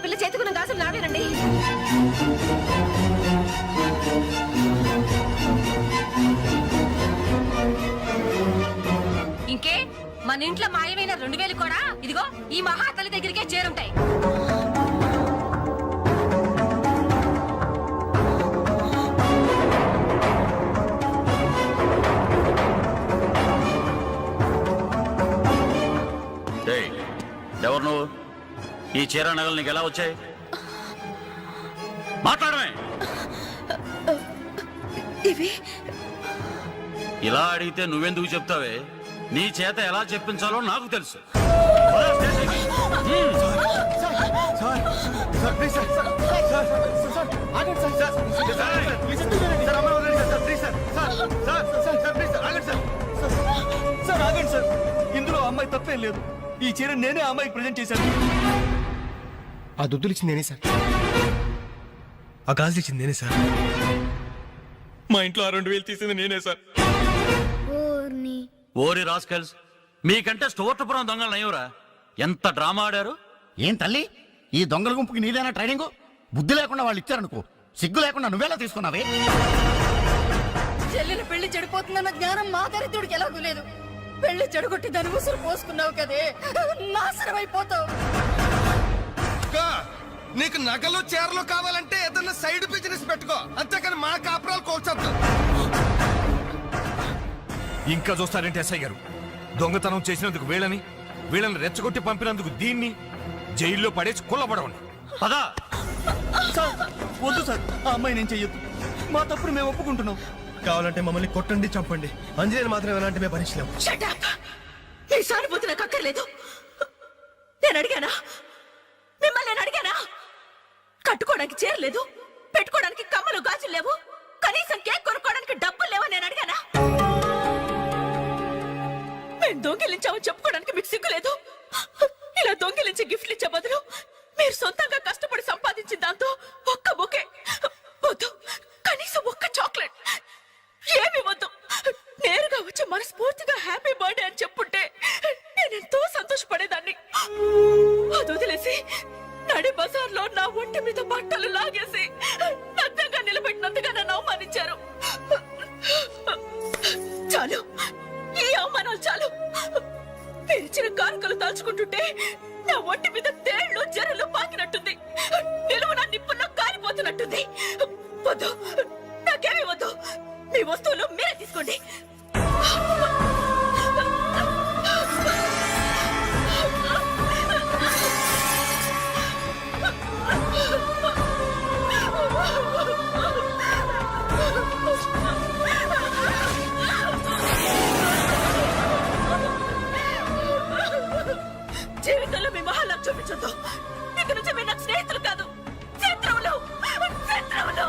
పిల్ల చేతుకున్న గాజులు నావేనండి. ఇంకే మన ఇంట్లో మాయమైన 2000 కూడా ఇదిగో ఈ మహాతల్లి దగ్గరికే చేరుంటాయి. ఎవరు నువ్వు? ఈ చీర నగలు నీకు ఎలా వచ్చాయి? మాట్లాడమే. ఇవి ఇలా అడిగితే నువ్వెందుకు చెప్తావే? నీ చేత ఎలా చెప్పించాలో నాకు తెలుసు. ఇందులో అమ్మాయి తప్పేం లేదు. ఈ చీర నేనే అమ్మాయికి ప్రజెంట్ చేశాను. ఆ దుద్దులు ఇచ్చింది నేనే సార్. ఆ గాజులు ఇచ్చింది నేనే సార్. మా ఇంట్లో ఆ 2000 తీసింది నేనే సార్. ఓరి రాస్కల్స్, మీకంటే స్టోర్టపురం దొంగలు నయ్యూరా. ఎంత డ్రామా ఆడారు. ఏం తల్లి, ఈ దొంగల గుంపుకి నీదేనా ట్రైనింగ్? బుద్ధి లేకుండా వాళ్ళు ఇచ్చారనుకో, సిగ్గు లేకుండా నువ్వెలా తీసుకున్నావే? చెల్లెలు పెళ్లి చెడిపోతుందన్న జ్ఞానం మా దరిద్రుడికి ఎలాగూ లేదు. పెళ్లి చెడగొట్టి దాని ఉసురు పోసుకున్నావు కదే, నాశనం అయిపోతావు. నీకు నగలు చీరలు కావాలంటే ఏదన్నా సైడ్ బిజినెస్ పెట్టుకో, అంతేకాని మా కాపురాలు కోల్చొద్దు. ఇంకా చూస్తారంటే ఎస్ఐ గారు, దొంగతనం చేసినందుకు వీళ్ళని రెచ్చగొట్టి పంపినందుకు దీన్ని జైల్లో పడేసి కుల్లబడవండి. పదా. వద్దు సార్, ఆ అమ్మాయి నేను చెయ్యొద్దు. మా తప్పుడు మేము ఒప్పుకుంటున్నాం. కావాలంటే మమ్మల్ని కొట్టండి, చంపండి. అంజనేయులు మాత్రం ఎలాంటి మేము భరించలేము. మీ సానుభూతి నాకు అక్కర్లేదు. నేను అడిగానా? మిమ్మల్ని నేను అడిగానా? కట్టుకోవడానికి చీరలేదు, పెట్టుకోవడానికి కమ్మలు గాజులు లేవు, కనీసం కేక్ కొనుక్కోవడానికి డబ్బులు లేవా నేను అడిగానా? మేము దొంగిలించామని చెప్పుకోవడానికి మీకు సిగ్గులేదు. ఇలా దొంగిలించి గిఫ్ట్లు ఇచ్చే బదులు మీరు సొంతంగా కష్టపడి సంపాదించిన దాంతో ఒక్క బొకే వద్దు, కనీసం ఒక్క చాక్లెట్ ఏమి వద్దు. నేరుగా వచ్చి మనస్ఫూర్తిగా హ్యాపీ బర్త్డే అని చెప్పుంటే నేనెంతో సంతోషపడేదాన్ని. అది వదిలేసి నడి బజార్లో నా ఒంటి మీద బట్టలు లాగేసి నగ్నంగా నిలబెట్టినందుగా నన్ను అవమానించారు. చాలు, ఈ అవమానాలు చాలు. తెరిచిన కానుకలు దాచుకుంటుంటే నా ఒంటి మీద తేళ్లు జరలు పాకినట్టుంది, నిలువున నిప్పుల్లో కాలిపోతున్నట్టుంది. వద్దు, నాకేమీ వద్దు. మీ వస్తువులు మీరే తీసుకోండి. జీవితంలో మీ మహాలకు చూపించొద్దు. ఇక నుంచి మీరు నాకు స్నేహితులు కాదు, శత్రువులు. శత్రువులు.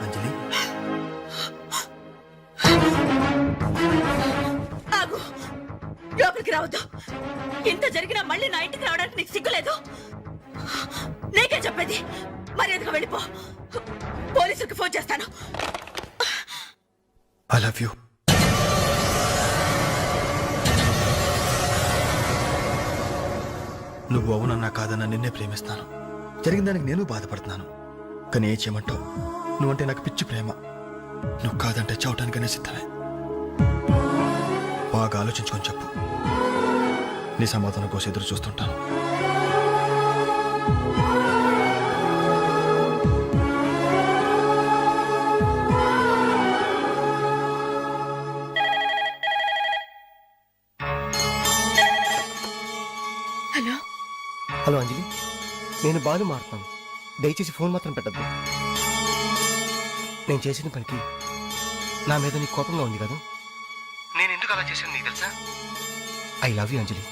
అంజలి, ఆగు, లోపలికి రావద్దు. ఇంత జరిగినా మళ్ళీ నా ఇంటికి రావడానికి నీకు సిగ్గులేదు? నీకే చెప్పేది, మర్యాదగా వెళ్ళిపో. పోలీసులకు ఫోన్ చేస్తాను. I love you. నువ్వు అవునన్నా కాదన్నా నిన్నే ప్రేమిస్తాను. జరిగిన దానికి నేను బాధపడుతున్నాను. కానీ ఏం చేయమంటావు? నువ్వంటే నాకు పిచ్చి ప్రేమ. నువ్వు కాదంటే చావటానికనే సిద్ధమే. బాగా ఆలోచించుకొని చెప్పు. నీ సమాధానం కోసం ఎదురు చూస్తుంటాను. హలో హలో అంజలి, నేను బాలు మారుతాను. దయచేసి ఫోన్ మాత్రం పెట్టద్దు. నేను చేసిన పనికి నా మీద నీకు కోపంగా ఉంది కదా? నేను ఎందుకు అలా చేశాను నీకు తెలుసా? ఐ లవ్ యూ అంజలి.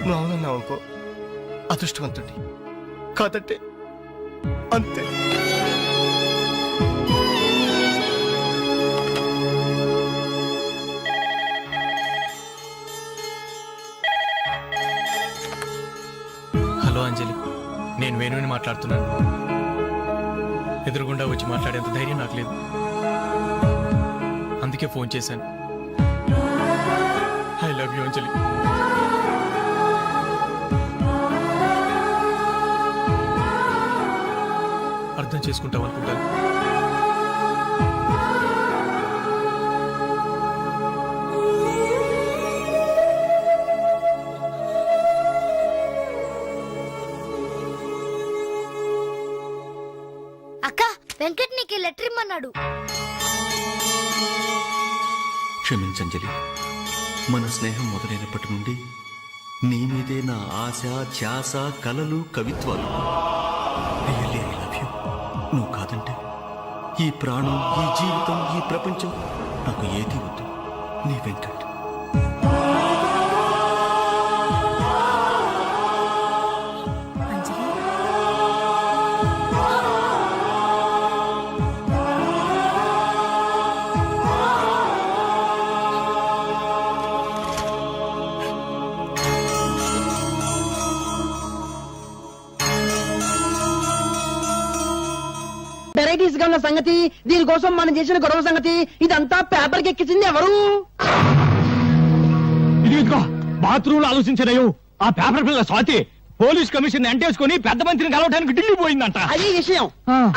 నువ్వు అవునన్నావు అనుకో, అదృష్టవంతుడి. కాదంటే అంతే. అంజలి, నేను వేణుని మాట్లాడుతున్నాను. ఎదురుగుండా వచ్చి మాట్లాడేంత ధైర్యం నాకు లేదు, అందుకే ఫోన్ చేశాను. ఐ లవ్ యూ అంజలి. అర్థం చేసుకుంటాం అనుకుంటాను. అక్క, వెంకట్ నీకు లెటర్ ఇమ్మన్నాడు. క్షమించంజలి, మన స్నేహం మొదలైనప్పటి నుండి నీ మీదే నా ఆశ, ధ్యాస, కలలు, కవిత్వాలు. Really, I love you. నువ్వు కాదంటే ఈ ప్రాణం, ఈ జీవితం, ఈ ప్రపంచం నాకు ఏది వద్దు. నీ వెంకట్. అంజలి, వెరైటీస్ గా ఉన్న సంగతి, దీనికోసం మనం చేసిన గొడవ సంగతి, ఇదంతా పేపర్కి ఎక్కించింది ఎవరు? ఇదిగో బాత్రూమ్ లో ఆలోచించినయో ఆ పేపర్ పిల్ల స్వాతి పోలీస్ కమిషన్ ఎంటేసుకుని పెద్ద మంత్రిని కలవడానికి ఢిల్లీ పోయిందంట. అది విషయం.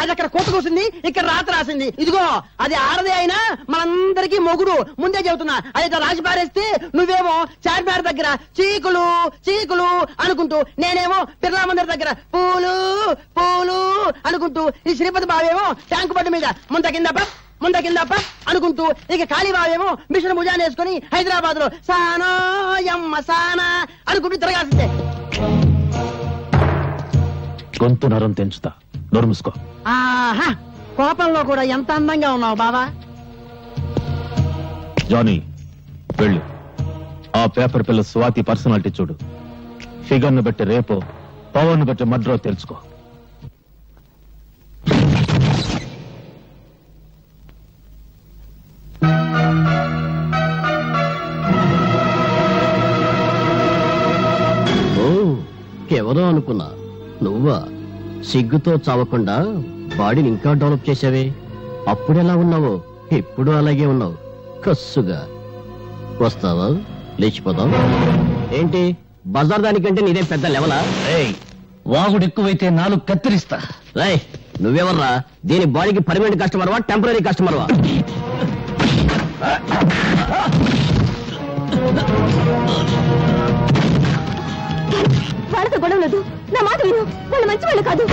అది అక్కడ కోత కూసింది, ఇక్కడ రాత రాసింది. ఇదిగో అది ఆడదే అయినా మనందరికీ మొగుడు. ముందే చెబుతున్నా, అది రాసి పారేస్తే నువ్వేమో చార్మినార్ దగ్గర చీకులు చీకులు అనుకుంటూ, నేనేమో బిర్లా మందిర్ దగ్గర పూలు పూలు అనుకుంటూ, ఈ శ్రీపతి బావేమో ట్యాంకు బండి మీద ముంద కింద అనుకుంటూ, ఇక కాళీబావేమో మిషన్ భుజాన్ని వేసుకుని హైదరాబాద్ లో సానా యమ్మ సానా అనుకుంటూ తిరగాల్సిందే. గొంతు నరం తెంచుతా, నోరు మూసుకో. ఆహా, కోపంలో కూడా ఎంత అందంగా ఉన్నావు బావా. జానీ, వెళ్ళు ఆ పేపర్ పిల్ల స్వాతి పర్సనాలిటీ చూడు. ఫిగర్ ను బట్టి రేపో, పవర్ ను బట్టి మడ్రో తెలుసుకో. ఎవరో అనుకున్నా, నువ్వా? సిగ్గుతో చావకుండా బాడీని ఇంకా డెవలప్ చేసావే. అప్పుడెలా ఉన్నావో ఇప్పుడు అలాగే ఉన్నావు, కస్సుగా. వస్తావా? లేచిపోదాం. ఏంటి బజార్ దానికంటే నీదే పెద్ద లెవలా? వాగుడు ఎక్కువైతే నాలుగు కత్తిరిస్తా. రేయ్, నువ్వెవర్రా? దీని బాడీకి పర్మనెంట్ కస్టమర్వా, టెంపరీ కస్టమర్వా? వాళ్ళతో గొడవలేదు, నా మాట విను. వాళ్ళు మంచి వాళ్ళు కాదు.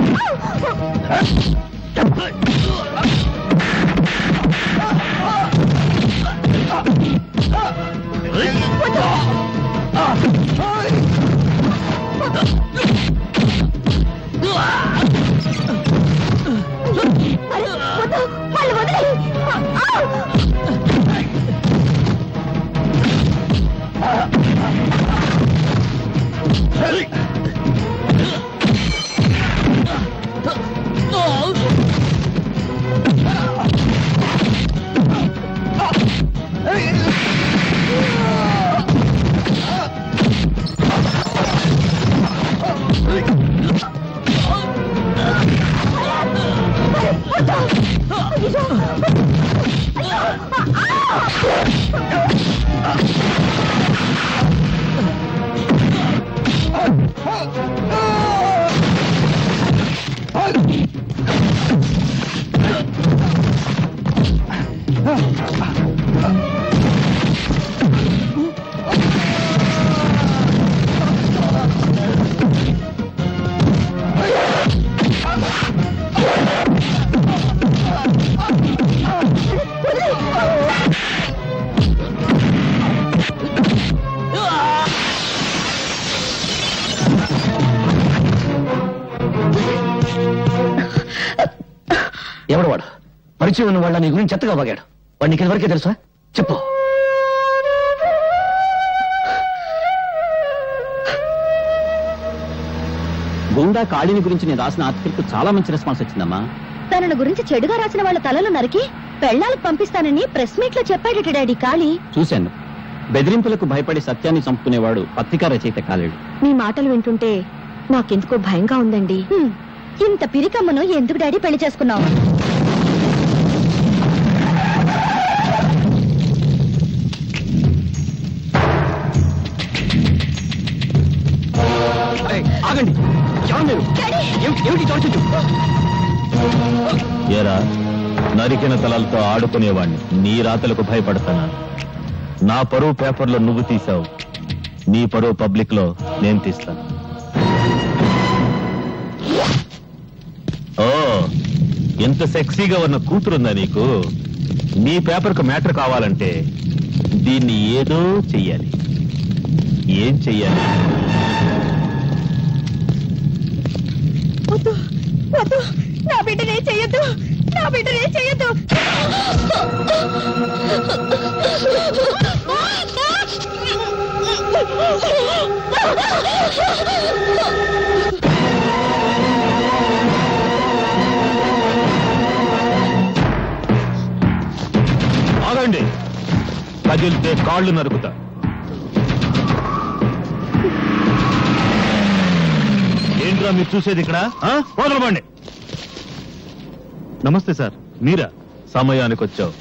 వాళ్ళు వదిలే. ఎవడు వాడు? పరిచయం ఉన్న వాళ్ళ నీ గురించి చెత్తగా బాగాడు. వాడికి నీకు వరకే తెలుసా? చెప్పు. గుండా కాళీని గురించి నేను రాసిన ఆర్టికల్ చాలా మంచి రెస్పాన్స్ వచ్చిందమ్మా. తనను గురించి చెడుగా రాసిన వాళ్ళ తలలు నరికి పెళ్ళాలకు పంపిస్తానని ప్రెస్ మీట్ లో చెప్పాడట డాడీ కాళీ. చూశాను. బెదిరింపులకు భయపడి సత్యాన్ని చంపుకునేవాడు పత్రికా రచయిత కాలేడు. నీ మాటలు వింటుంటే నాకెందుకో భయంగా ఉందండి. ఇంత పిరికమ్మను ఎందుకు డాడీ పెళ్లి చేసుకున్నావు? ఆగండి. ఎవరు మీరు? ఏమిటి చోటు? ఏరా, నరికిన తలలతో ఆడుకునేవాణ్ణి నీ రాతలకు భయపడతానా? నా పరువు పేపర్లో నువ్వు తీసావు, నీ పరువు పబ్లిక్ లో నేను తీస్తాను. ఓ, ఎంత సెక్సీగా ఉన్న కూతురుందా నీకు? నీ పేపర్కు మ్యాటర్ కావాలంటే దీన్ని ఏదో చెయ్యాలి. ఏం చెయ్యాలి? నా బిడ్డనే చెయ్యొద్దు, నా బిడ్డనే చెయ్యొద్దు. ఆగండి, కదిలితే కాళ్ళు నరుకుతా. ఏంట్రా మీరు చూసేది ఇక్కడ? వదలబండి. నమస్తే సార్, మీరా? సమయానికి వచ్చావు.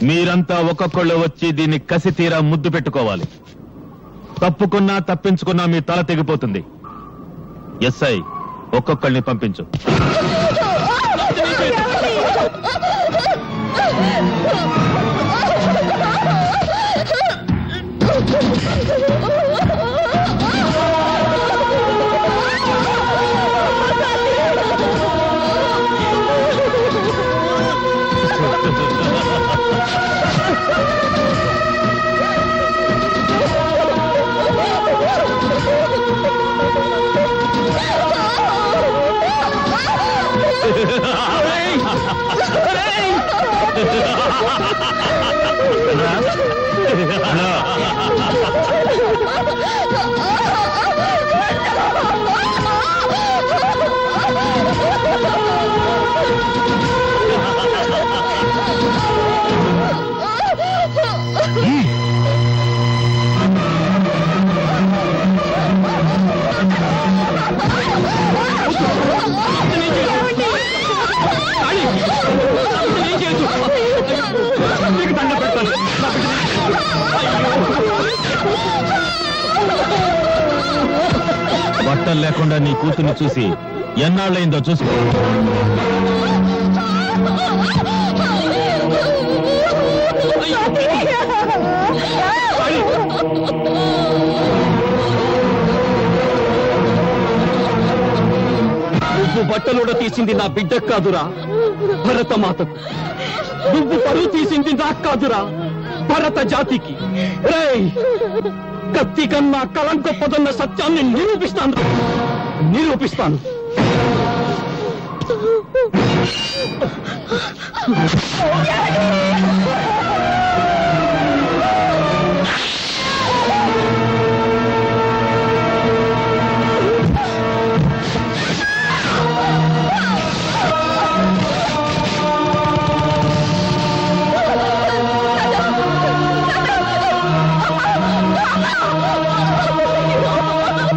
మీరంతా ఒక్కొక్కళ్ళు వచ్చి దీన్ని కసి తీరా ముద్దు పెట్టుకోవాలి. తప్పుకున్నా తప్పించుకున్నా మీ తల తెగిపోతుంది. ఎస్ఐ, ఒక్కొక్కళ్ళని పంపించు. బట్టలు లేకుండా నీ కూతుర్ని చూసి ఎన్నాళ్ళైందో చూసుకో. నువ్వు బట్టలుడ తీసింది నా బిడ్డకు కాదురా, భరతమాతకు. నువ్వు పరువు తీసింది నాకు కాదురా, భరత జాతికి. రేయ్, కత్తి కన్నా కలం గొప్పదన్న సత్యాన్ని నిరూపిస్తాను.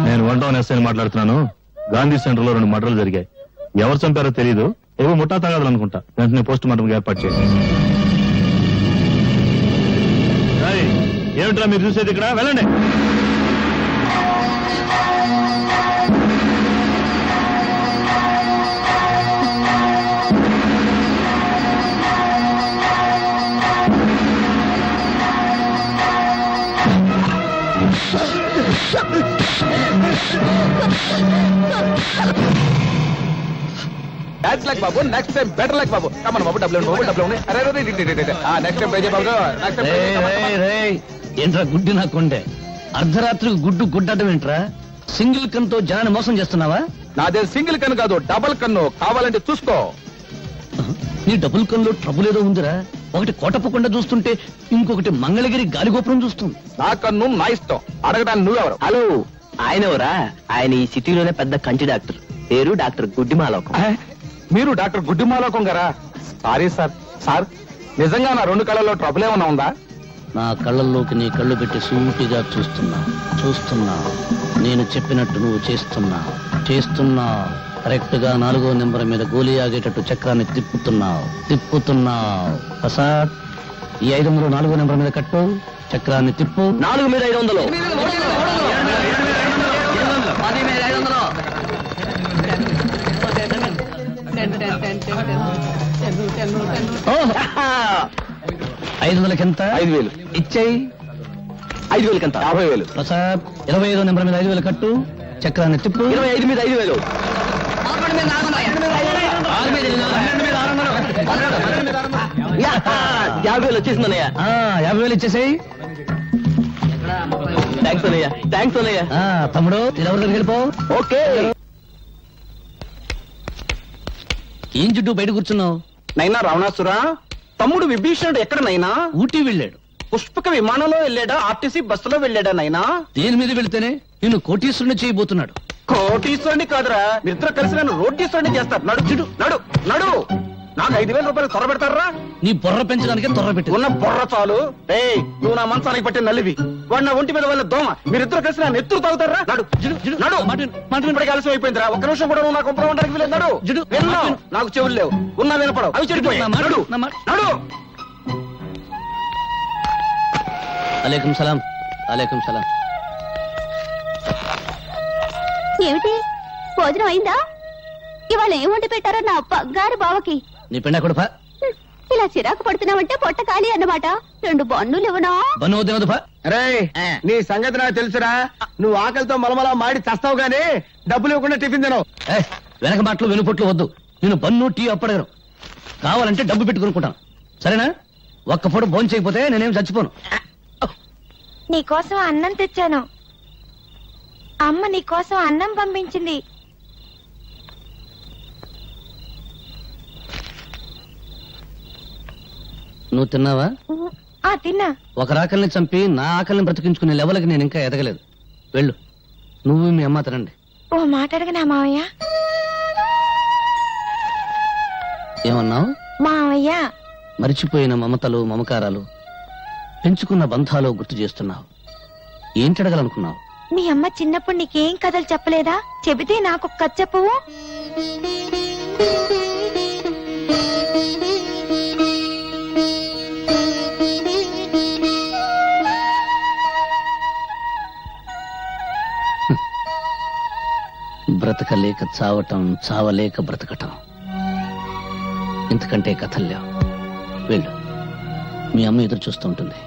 నేను 1 టౌన్ ఎస్ఐని మాట్లాడుతున్నాను. గాంధీ సెంటర్ లో 2 మర్డర్లు జరిగాయి. ఎవరు చంపారో తెలియదు. ఏవో ముఠా తగాదాలు అనుకుంటా. వెంటనే పోస్ట్ మార్టం ఏర్పాటు చేయండి. ఏమిట్రా మీరు చూసేది ఇక్కడ? వెళ్ళండి. That's like Babu. Next time better like Babu. Come on, Babu. Double. Next time Babu. Next time. ఏంట్రా గుడ్డి నా కొండే? అర్ధరాత్రికి గుడ్డు గుడ్డటం ఏంట్రా? సింగిల్ కన్తో జనాన్ని మోసం చేస్తున్నావా? నాదే సింగిల్ కన్ను కాదు, డబుల్ కన్ను. కావాలంటే చూసుకో. నీ డబుల్ కన్నులో ట్రబుల్ ఏదో ఉందిరా. ఒకటి కోటప్పకుండా చూస్తుంటే ఇంకొకటి మంగళగిరి గాలిగోపురం చూస్తుంది. నా కన్ను నా ఇష్టం. అడగడానికి నువ్వెవరు? హలో, ఆయన ఎవరా? ఆయన ఈ సిటీలోనే పెద్ద కంటి డాక్టర్. పేరు డాక్టర్ గుడ్డిమాలోకం. మీరు డాక్టర్ గుడ్డిమాలోకం గారా? Sorry sir. సార్, నిజంగా నా 2 కళ్ళలో ట్రబుల్ ఏమన్నా ఉందా? నా కళ్ళల్లోకి నీ కళ్ళు పెట్టి సూటిగా చూస్తున్నా నేను చెప్పినట్టు నువ్వు చేస్తున్నా కరెక్ట్ గా 4వ నెంబర్ మీద గోలీ ఆగేటట్టు చక్రాన్ని తిప్పుతున్నావు ప్రసాద్ ఈ 500 4వ నెంబర్ మీద కట్టు చక్రాన్ని తిప్పు 4 మీద 500. ఓహ్! 500కి ఎంత 5000 ఇచ్చేయి 5000 కంత 50000 ప్రసాద్ 25వ నెంబర్ మీద 5000 కట్టు చక్రాన్ని తిప్పు 25 మీద 5000 50,000 వచ్చేసిందన్నయ్య. 50,000 ఇచ్చేసేయి థ్యాంక్స్ అన్నయ్య. తమ్ముడు ఎవరి దగ్గరికి వెళ్ళిపో ఓకే. ఏం చుట్టూ బయట కూర్చున్నావు నైనా రావణాసురా, తమ్ముడు విభీషణుడు ఎక్కడ నైనా? ఊటీ వెళ్ళాడు. పుష్పక విమానంలో వెళ్ళాడా, ఆర్టీసీ బస్సులో వెళ్ళాడా నైనా? దేని మీద వెళితేనే నిన్ను కోటీశ్వరుని చేయబోతున్నాడు. కోటీశ్వరుని కాదురా, మీరిద్దరు కలిసి నన్ను రోటీశ్వరుని చేస్తారు. నడు చిడు నడు నడు. నాకు 5,000 రూపాయలు త్వర పెడతారా? నీ బొర్ర పెంచడానికి త్వర పెట్టి ఉన్న బొర్ర చాలు. ఏయ్, నువ్వు నా మంచానికి పట్టిన నల్లివి, వాడు నా ఒంటి మీద వాళ్ళ దోమ. మీరిద్దరు కలిసి నన్ను ఎత్తురు తాగుతారా? నడు నడు. ఇప్పటికి ఆలస్యం అయిపోయిందిరా. ఒక్క నిమిషం కూడా నువ్వు నాకు ఉండడానికి వీలేదు. నడు విన్నా, నాకు చెవులు లేవు, ఉన్నా వినపడవు, అవి చెడిపోయి. నడు నడు. అలైకుం సలాం. ఏమిటి భోజనం అయిందా? ఇవాళ ఏం వండి పెట్టారో నా బంగారు బావకి. నీ పెండ కొడుపా ఇలా చిరాకు పడుతున్నావంటే పొట్ట ఖాళీ అన్నమాట. 2 బన్నులు ఇవ్వనా? బన్ను తినదుపా. రే, నీ సంగతి నాకు తెలుసురా. నువ్వు ఆకలితో మలమలా మాడి చస్తావు గానీ డబ్బులు ఇవ్వకుండా టిఫిన్ తినవు. వెనక మాటలు వెనుపొట్లు వద్దు. నేను బన్ను టీ అప్పడగను. కావాలంటే డబ్బు పెట్టి కొనుక్కుంటాను. సరేనా? ఒక్క పూట భోజనం చేయకపోతే నేనేం చచ్చిపోను. నీకోసం అన్నం తెచ్చాను. అమ్మ నీకోసం అన్నం పంపించింది. నువ్వు తిన్నావా? తిన్నా. ఒక ఆకలిని చంపి నా ఆకలిని బ్రతికించుకునే లెవెల్కి నేను ఇంకా ఎదగలేదు. వెళ్ళు, నువ్వు మీ అమ్మ తినండి. ఓ మాట అడగనా మావయ్య? ఏమన్నావు? మావయ్య, మరిచిపోయిన మమతలు మమకారాలు, పెంచుకున్న బంధాలు గుర్తు చేస్తున్నావు. ఏంటడగలనుకున్నావు? మీ అమ్మ చిన్నప్పుడు నీకేం కథలు చెప్పలేదా? చెబితే నాకు కథ చెప్పవు. బ్రతకలేక చావటం, చావలేక బ్రతకటం, ఇంతకంటే కథలు లేవు. వెళ్ళు, మీ అమ్మ ఎదురు చూస్తూ ఉంటుంది.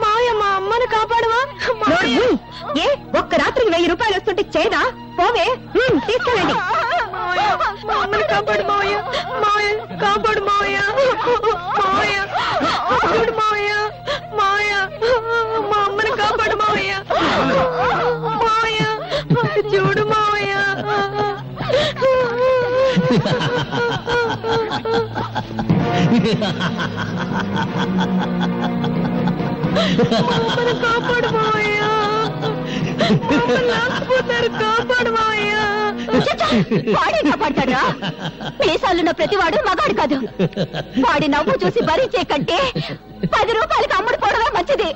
మావయ్య, మా అమ్మను కాపాడవా? ఏ ఒక్క రాత్రికి 1000 రూపాయలు వస్తుంటే చేయదా? పోవే, తీసుకెళ్ళండి. మా అమ్మను కాపాడు మావయ్య. మావయ్య కాపాడు మావయ్య. మావయ్య కాపాడు మావయ్య. మావయ్య, మా అమ్మను కాపాడు మావయ్య. మావయ్య చూడు మావయ్య. కాపాడు మావయ్య. కాపాడు మావయ్య. వాడే కాపాడతాడా? మీసాలున్న ప్రతివాడు మగాడు కాదు. వాడి నవ్వు చూసి భరించే కంటే 10 రూపాయలకి అమ్ముడు పోవడమే మంచిది.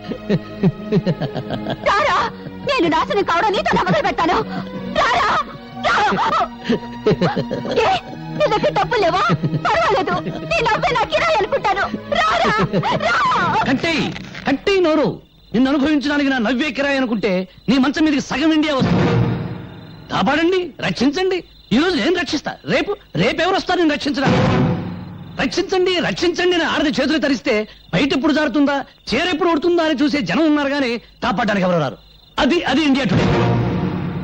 రారా, నేను నాశనం కావడం నీతో మొదలు పెడతాను. రారా. నీ దగ్గర డబ్బులు లేవా? పర్వాలేదు, నీ నవ్వే నా కిరాయి అనుకుంటాను. రారా. కట్టి నోరు. నిన్ను అనుభవించడానికి నా నవ్వే కిరాయి అనుకుంటే నీ మంచం మీదకి సగం ఇండియా వస్తుంది. కాపాడండి, రక్షించండి. ఈ రోజు నేను రక్షిస్తా, రేపెవరు వస్తారు నేను రక్షించడానికి? రక్షించండి రక్షించండి అని ఆడది చేతులు తరిస్తే బయట ఎప్పుడు జారుతుందా, చీరెప్పుడు ఉడుతుందా అని చూసే జనం ఉన్నారు కానీ కాపాడడానికి ఎవరు రారు. అది ఇండియా టుడే.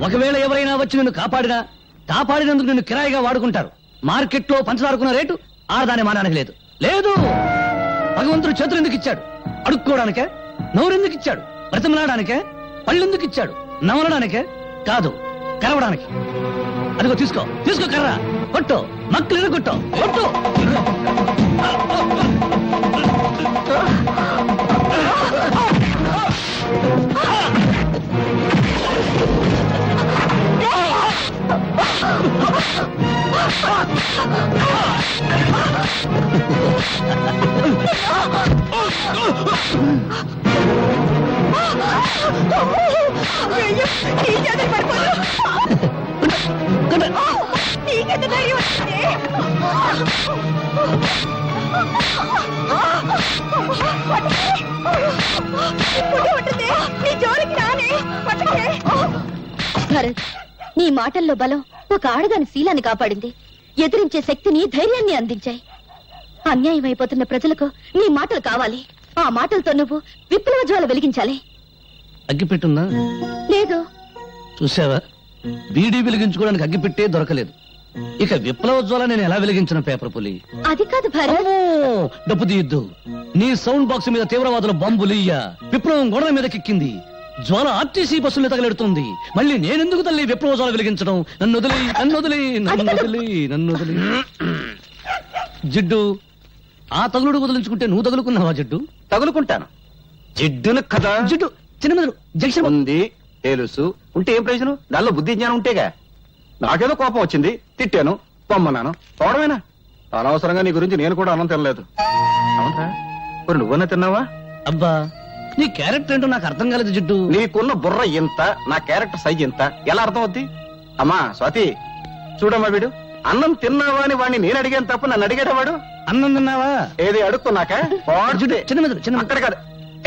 ఒకవేళ ఎవరైనా వచ్చి నిన్ను కాపాడినందుకు నిన్ను కిరాయిగా వాడుకుంటారు. మార్కెట్లో పంచదారుకున్న రేటు ఆడదాని మానానికి లేదు. భగవంతుడు చేతులు ఎందుకు ఇచ్చాడు? అడుక్కోవడానికే? నోరెందుకు ఇచ్చాడు? బ్రతిమలాడానికే? పళ్ళెందుకు ఇచ్చాడు? నమలడానికే కాదు, కరవడానికి. అదిగో తీసుకో కర్ర, కొట్టు, మక్కలు కొట్టు. భరత్, నీ మాటల్లో బలం ఒక ఆడదాని శీలాన్ని కాపాడింది. ఎదిరించే శక్తిని, ధైర్యాన్ని అందించాయి. అన్యాయం అయిపోతున్న ప్రజలకు నీ మాటలు కావాలి. ఆ మాటలతో నువ్వు విప్లవ జ్వాల వెలిగించాలి. అగ్గిపెట్టుందా? లేదు. చూసావా, బీడీ వెలిగించుకోవడానికి అగ్గిపెట్టే దొరకలేదు. ఇక విప్లవ జ్వాల నేను ఎలా వెలిగించిన పేపర్ పులి? అది కాదు భరత్. డబ్బు తీయద్దు. నీ సౌండ్ బాక్స్ మీద తీవ్రవాదుల బాంబులియ్య. విప్లవం గోడల మీద కిక్కింది. జ్వాల ఆర్టీసీ బస్సులు తగలెడుతుంది. మళ్ళీ నేనెందుకు తల్లి విప్లవ జ్వాల వెలిగించడం? నన్ను వదిలి, నన్ను వదిలి, నన్ను వదిలి, నన్ను వదిలి. జిడ్డు, ఆ తగులుడు వదిలించుకుంటే నువ్వు తగులుకున్నావా జిడ్డు? తగులుకుంటాను. జిడ్డును కదా. జిడ్డు చిన్న మెదడు జంక్షన్ ఉంది, తెలుసు. ఉంటే ఏం ప్రయోజనం? దానిలో బుద్ధి జ్ఞానం ఉంటేగా. నాకేదో కోపం వచ్చింది, తిట్టాను, పొమ్మన్నాను, పోవడమేనా? అనవసరంగా నీ గురించి నేను కూడా అన్నం తినలేదు. అవునా? మరి నువ్వన్నా తిన్నావా? అబ్బా, నీ క్యారెక్టర్ ఏంటో నాకు అర్థం కాలేదు జిడ్డు. నీకున్న బుర్ర ఇంత, నా క్యారెక్టర్ సైజ్ ఇంత, ఎలా అర్థం అవుద్ది? అమ్మా స్వాతి, చూడమ్మా, వీడు అన్నం తిన్నావా అని వాడిని నేను అడిగాను తప్ప నన్ను అడిగాడు వాడు. అన్నం తిన్నావా ఏది అడుక్కున్నాక? జిడ్డు చిన్న మెదడు, చిన్న అక్కడ కాదు,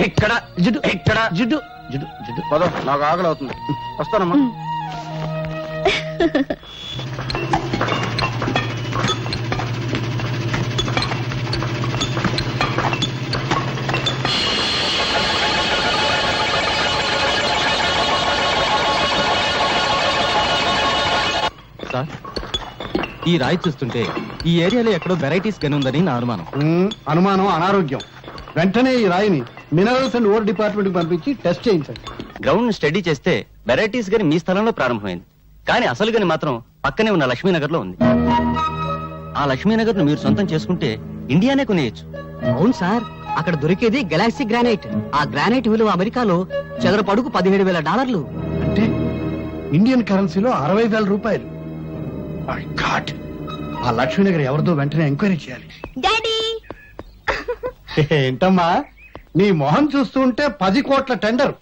ఇక్కడ జిడ్డు, ఇక్కడ. జిడ్డు జిడ్డు జిడ్డు. పదో, నాకు ఆకలి అవుతుంది, వస్తానమ్మా. సార్, ఈ రాయి చూస్తుంటే ఈ ఏరియాలో ఎక్కడో వెరైటీస్ గని ఉందని నా అనుమానం. అనుమానం అనారోగ్యం. వెంటనే ఈ రాయిని మినరల్స్ అండ్ ఓర్ డిపార్ట్మెంట్ కి పంపించి టెస్ట్ చేయించండి. గ్రౌండ్ స్టడీ చేస్తే వెరైటీస్ గని మీ స్థలంలో ప్రారంభమైంది, కానీ అసలు గని మాత్రం పక్కనే ఉన్న లక్ష్మీనగర్ లో ఉంది. ఆ లక్ష్మీనగర్ ను మీరు సొంతం చేసుకుంటే ఇండియానే కొనేయచ్చు. అవును సార్, అక్కడ దొరికేది గెలాక్సీ గ్రానైట్. ఆ గ్రానైట్ విలువ అమెరికాలో చదరపు అడుగు $17,000. అంటే ఇండియన్ కరెన్సీలో 60,000 రూపాయలు. మై గాడ్, ఆ లక్ష్మీనగర్ ఎవరిదో వెంటనే ఎంక్వైరీ చేయాలి. డాడీ, ఏంటమ్మా, నీ మొహం చూస్తుంటే 10 కోట్ల టెండర్,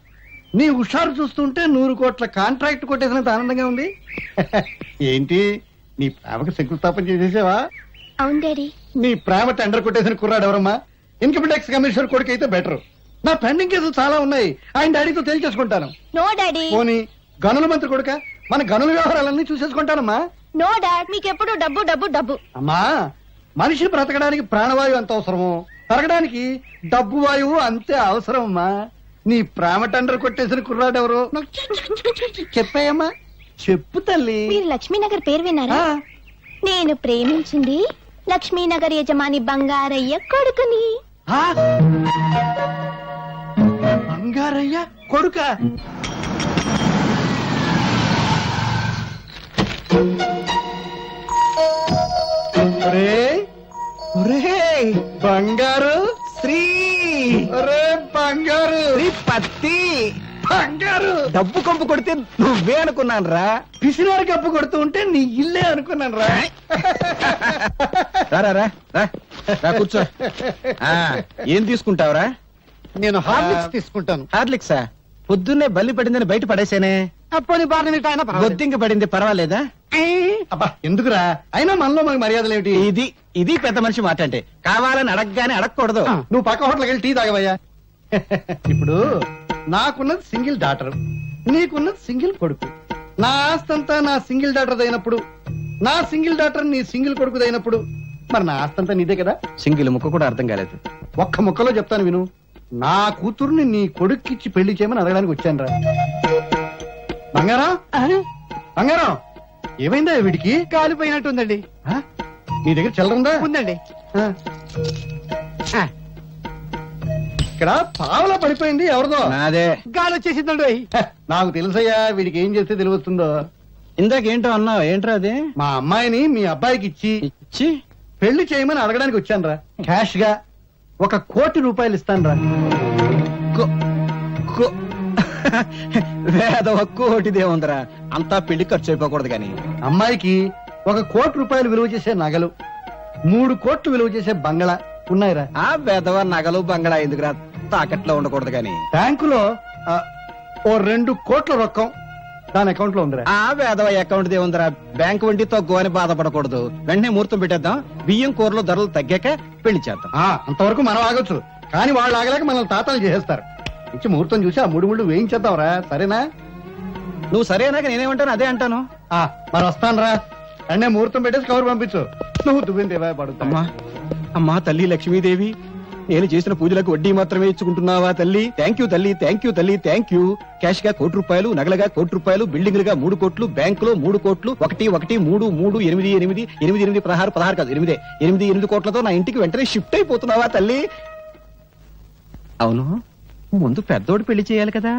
నీ హుషారు చూస్తుంటే 100 కోట్ల కాంట్రాక్ట్ కొట్టేసినంత ఆనందంగా ఉంది. ఏంటి, నీ ప్రేమకు శంకుస్థాపన చేసేసావా? అవును డాడీ. నీ ప్రేమ టెండర్ కొట్టేసిన కుర్రాడు ఎవరమ్మా? ఇన్కమ్ ట్యాక్స్ కమిషనర్ కొడుకు అయితే బెటర్. నా పెండింగ్ కేసులు చాలా ఉన్నాయి, ఆయన డాడీతో తేల్చేసుకుంటాను. No daddy. పోనీ గనుల మంత్రి కొడుక, మన గనుల వ్యవహారాలన్నీ చూసేసుకుంటానమ్మా. నో డాడ్, మీకెప్పుడు డబ్బు డబ్బు డబ్బు. అమ్మా, మనిషి బ్రతకడానికి ప్రాణవాయువు ఎంత అవసరమో, పెరగడానికి డబ్బు వాయువు అంతే అవసరం అమ్మా. నీ ప్రేమ టెండర్ కొట్టేసిన కుర్రాడు ఎవరు? చెప్పాయమ్మా, చెప్పు తల్లి. మీరు లక్ష్మీనగర్ పేరు విన్నారా? నేను ప్రేమించింది లక్ష్మీనగర్ యజమాని బంగారయ్య కొడుకుని. బంగారయ్య కొడుక? బంగారు శ్రీ, బంగారు పత్తి, బంగారు డబ్బు కంపు కొడితే నువ్వే అనుకున్నాను రా. పిసినారు కప్పు కొడుతూ ఉంటే నీ ఇల్లే అనుకున్నాను రా. కూర్చో. ఏం తీసుకుంటావురా? నేను హార్లిక్స్ తీసుకుంటాను. హార్లిక్సా? పొద్దున్నే బల్లి పడిందని బయట పడేసేనే. అప్పుడు బొద్దింక పడింది, పర్వాలేదా? అబ్బా ఎందుకురా, అయినా మనలో మనకి మర్యాదలు ఏమిటి? ఇది పెద్ద మనిషి మాట అంటే. కావాలని అడగగానే అడగకూడదు. నువ్వు పక్క హోటల్కి వెళ్ళి టీ తాగవయ్యా. ఇప్పుడు నాకున్నది సింగిల్ డాటర్, నీకున్నది సింగిల్ కొడుకు. నా ఆస్తంతా నా సింగిల్ డాటర్ అయినప్పుడు, నా సింగిల్ డాటర్ నీ సింగిల్ కొడుకు అయినప్పుడు, మరి నా ఆస్తంతా నీదే కదా. సింగిల్ ముక్క కూడా అర్థం కాలేదు. ఒక్క ముక్కలో చెప్తాను విను. నా కూతుర్ని నీ కొడుక్కిచ్చి పెళ్లి చేయమని అడగడానికి వచ్చాను రా. బంగారం, బంగారం, ఏమైందా వీడికి? కాలిపోయినట్టుందండి. నీ దగ్గర చిల్లరుందా? ఉందండి. ఇక్కడ పావలా పడిపోయింది, ఎవరిదో? నాదే. గాలి వచ్చేసిందండి. నాకు తెలుసయ్యా, వీడికి ఏం చేస్తే తెలివస్తుందో. ఇందాకేంటో అన్నావు, ఏంట్రా అది? మా అమ్మాయిని మీ అబ్బాయికి ఇచ్చి పెళ్లి చేయమని అడగడానికి వచ్చాను రా. క్యాష్ గా 1 కోటి రూపాయలు ఇస్తాను రా. వేద కోటిదే ఉందిరా, అంతా పెళ్లి ఖర్చు అయిపోకూడదు. కానీ అమ్మాయికి 1 కోటి రూపాయలు విలువ చేసే నగలు 3 కోట్లు విలువ చేసే బంగళా ఉన్నాయిరా. ఆ వేదవ నగలు బంగళా ఎందుకురా, తాకట్లో ఉండకూడదు గాని. బ్యాంకులో ఓ 2 కోట్ల రొక్కం దాని అకౌంట్ లో ఉందిరా. ఆ వేదవ అకౌంట్ దేవుందిరా, బ్యాంక్ వడ్డీ తక్కువ అని బాధపడకూడదు. వెంటనే ముహూర్తం పెట్టేద్దాం, బియ్యం కూరలో ధరలు తగ్గాక పెళ్లి చేద్దాం. అంతవరకు మనం ఆగొచ్చు, కానీ వాళ్ళు ఆగలేక మనల్ని తాతలు చేసేస్తారు. ఇచ్చి ముహూర్తం చూసి ఆ 3 ముళ్ళు వేయించేద్దాంరా, సరేనా? నువ్వు సరేనాక నేనేమంటాను అదే అంటాను. మరి వస్తానురా, అన్నే ముహూర్తం పెట్టేసి కవర్ పంపించు. నువ్వు దువ్విందేవా పడుతా. అమ్మా అమ్మా తల్లి లక్ష్మీదేవి, నేను చేసిన పూజలకు వడ్డీ మాత్రమే ఇచ్చుకుంటున్నావా తల్లి? థ్యాంక్ యూ తల్లి, థ్యాంక్ యూ తల్లి, థ్యాంక్ యూ. క్యాష్ గా 1 కోటి రూపాయలు, నగలగా 1 కోటి రూపాయలు, బిల్డింగ్లుగా 3 కోట్లు, బ్యాంకులో 3 కోట్లు, 1 1 3 3 8 8 8 8 16 కాదు 8 కోట్లతో నా ఇంటికి వెంటనే షిఫ్ట్ అయిపోతున్నావా తల్లి? అవును, ముందు పెద్దోడు పెళ్లి చేయాలి కదా.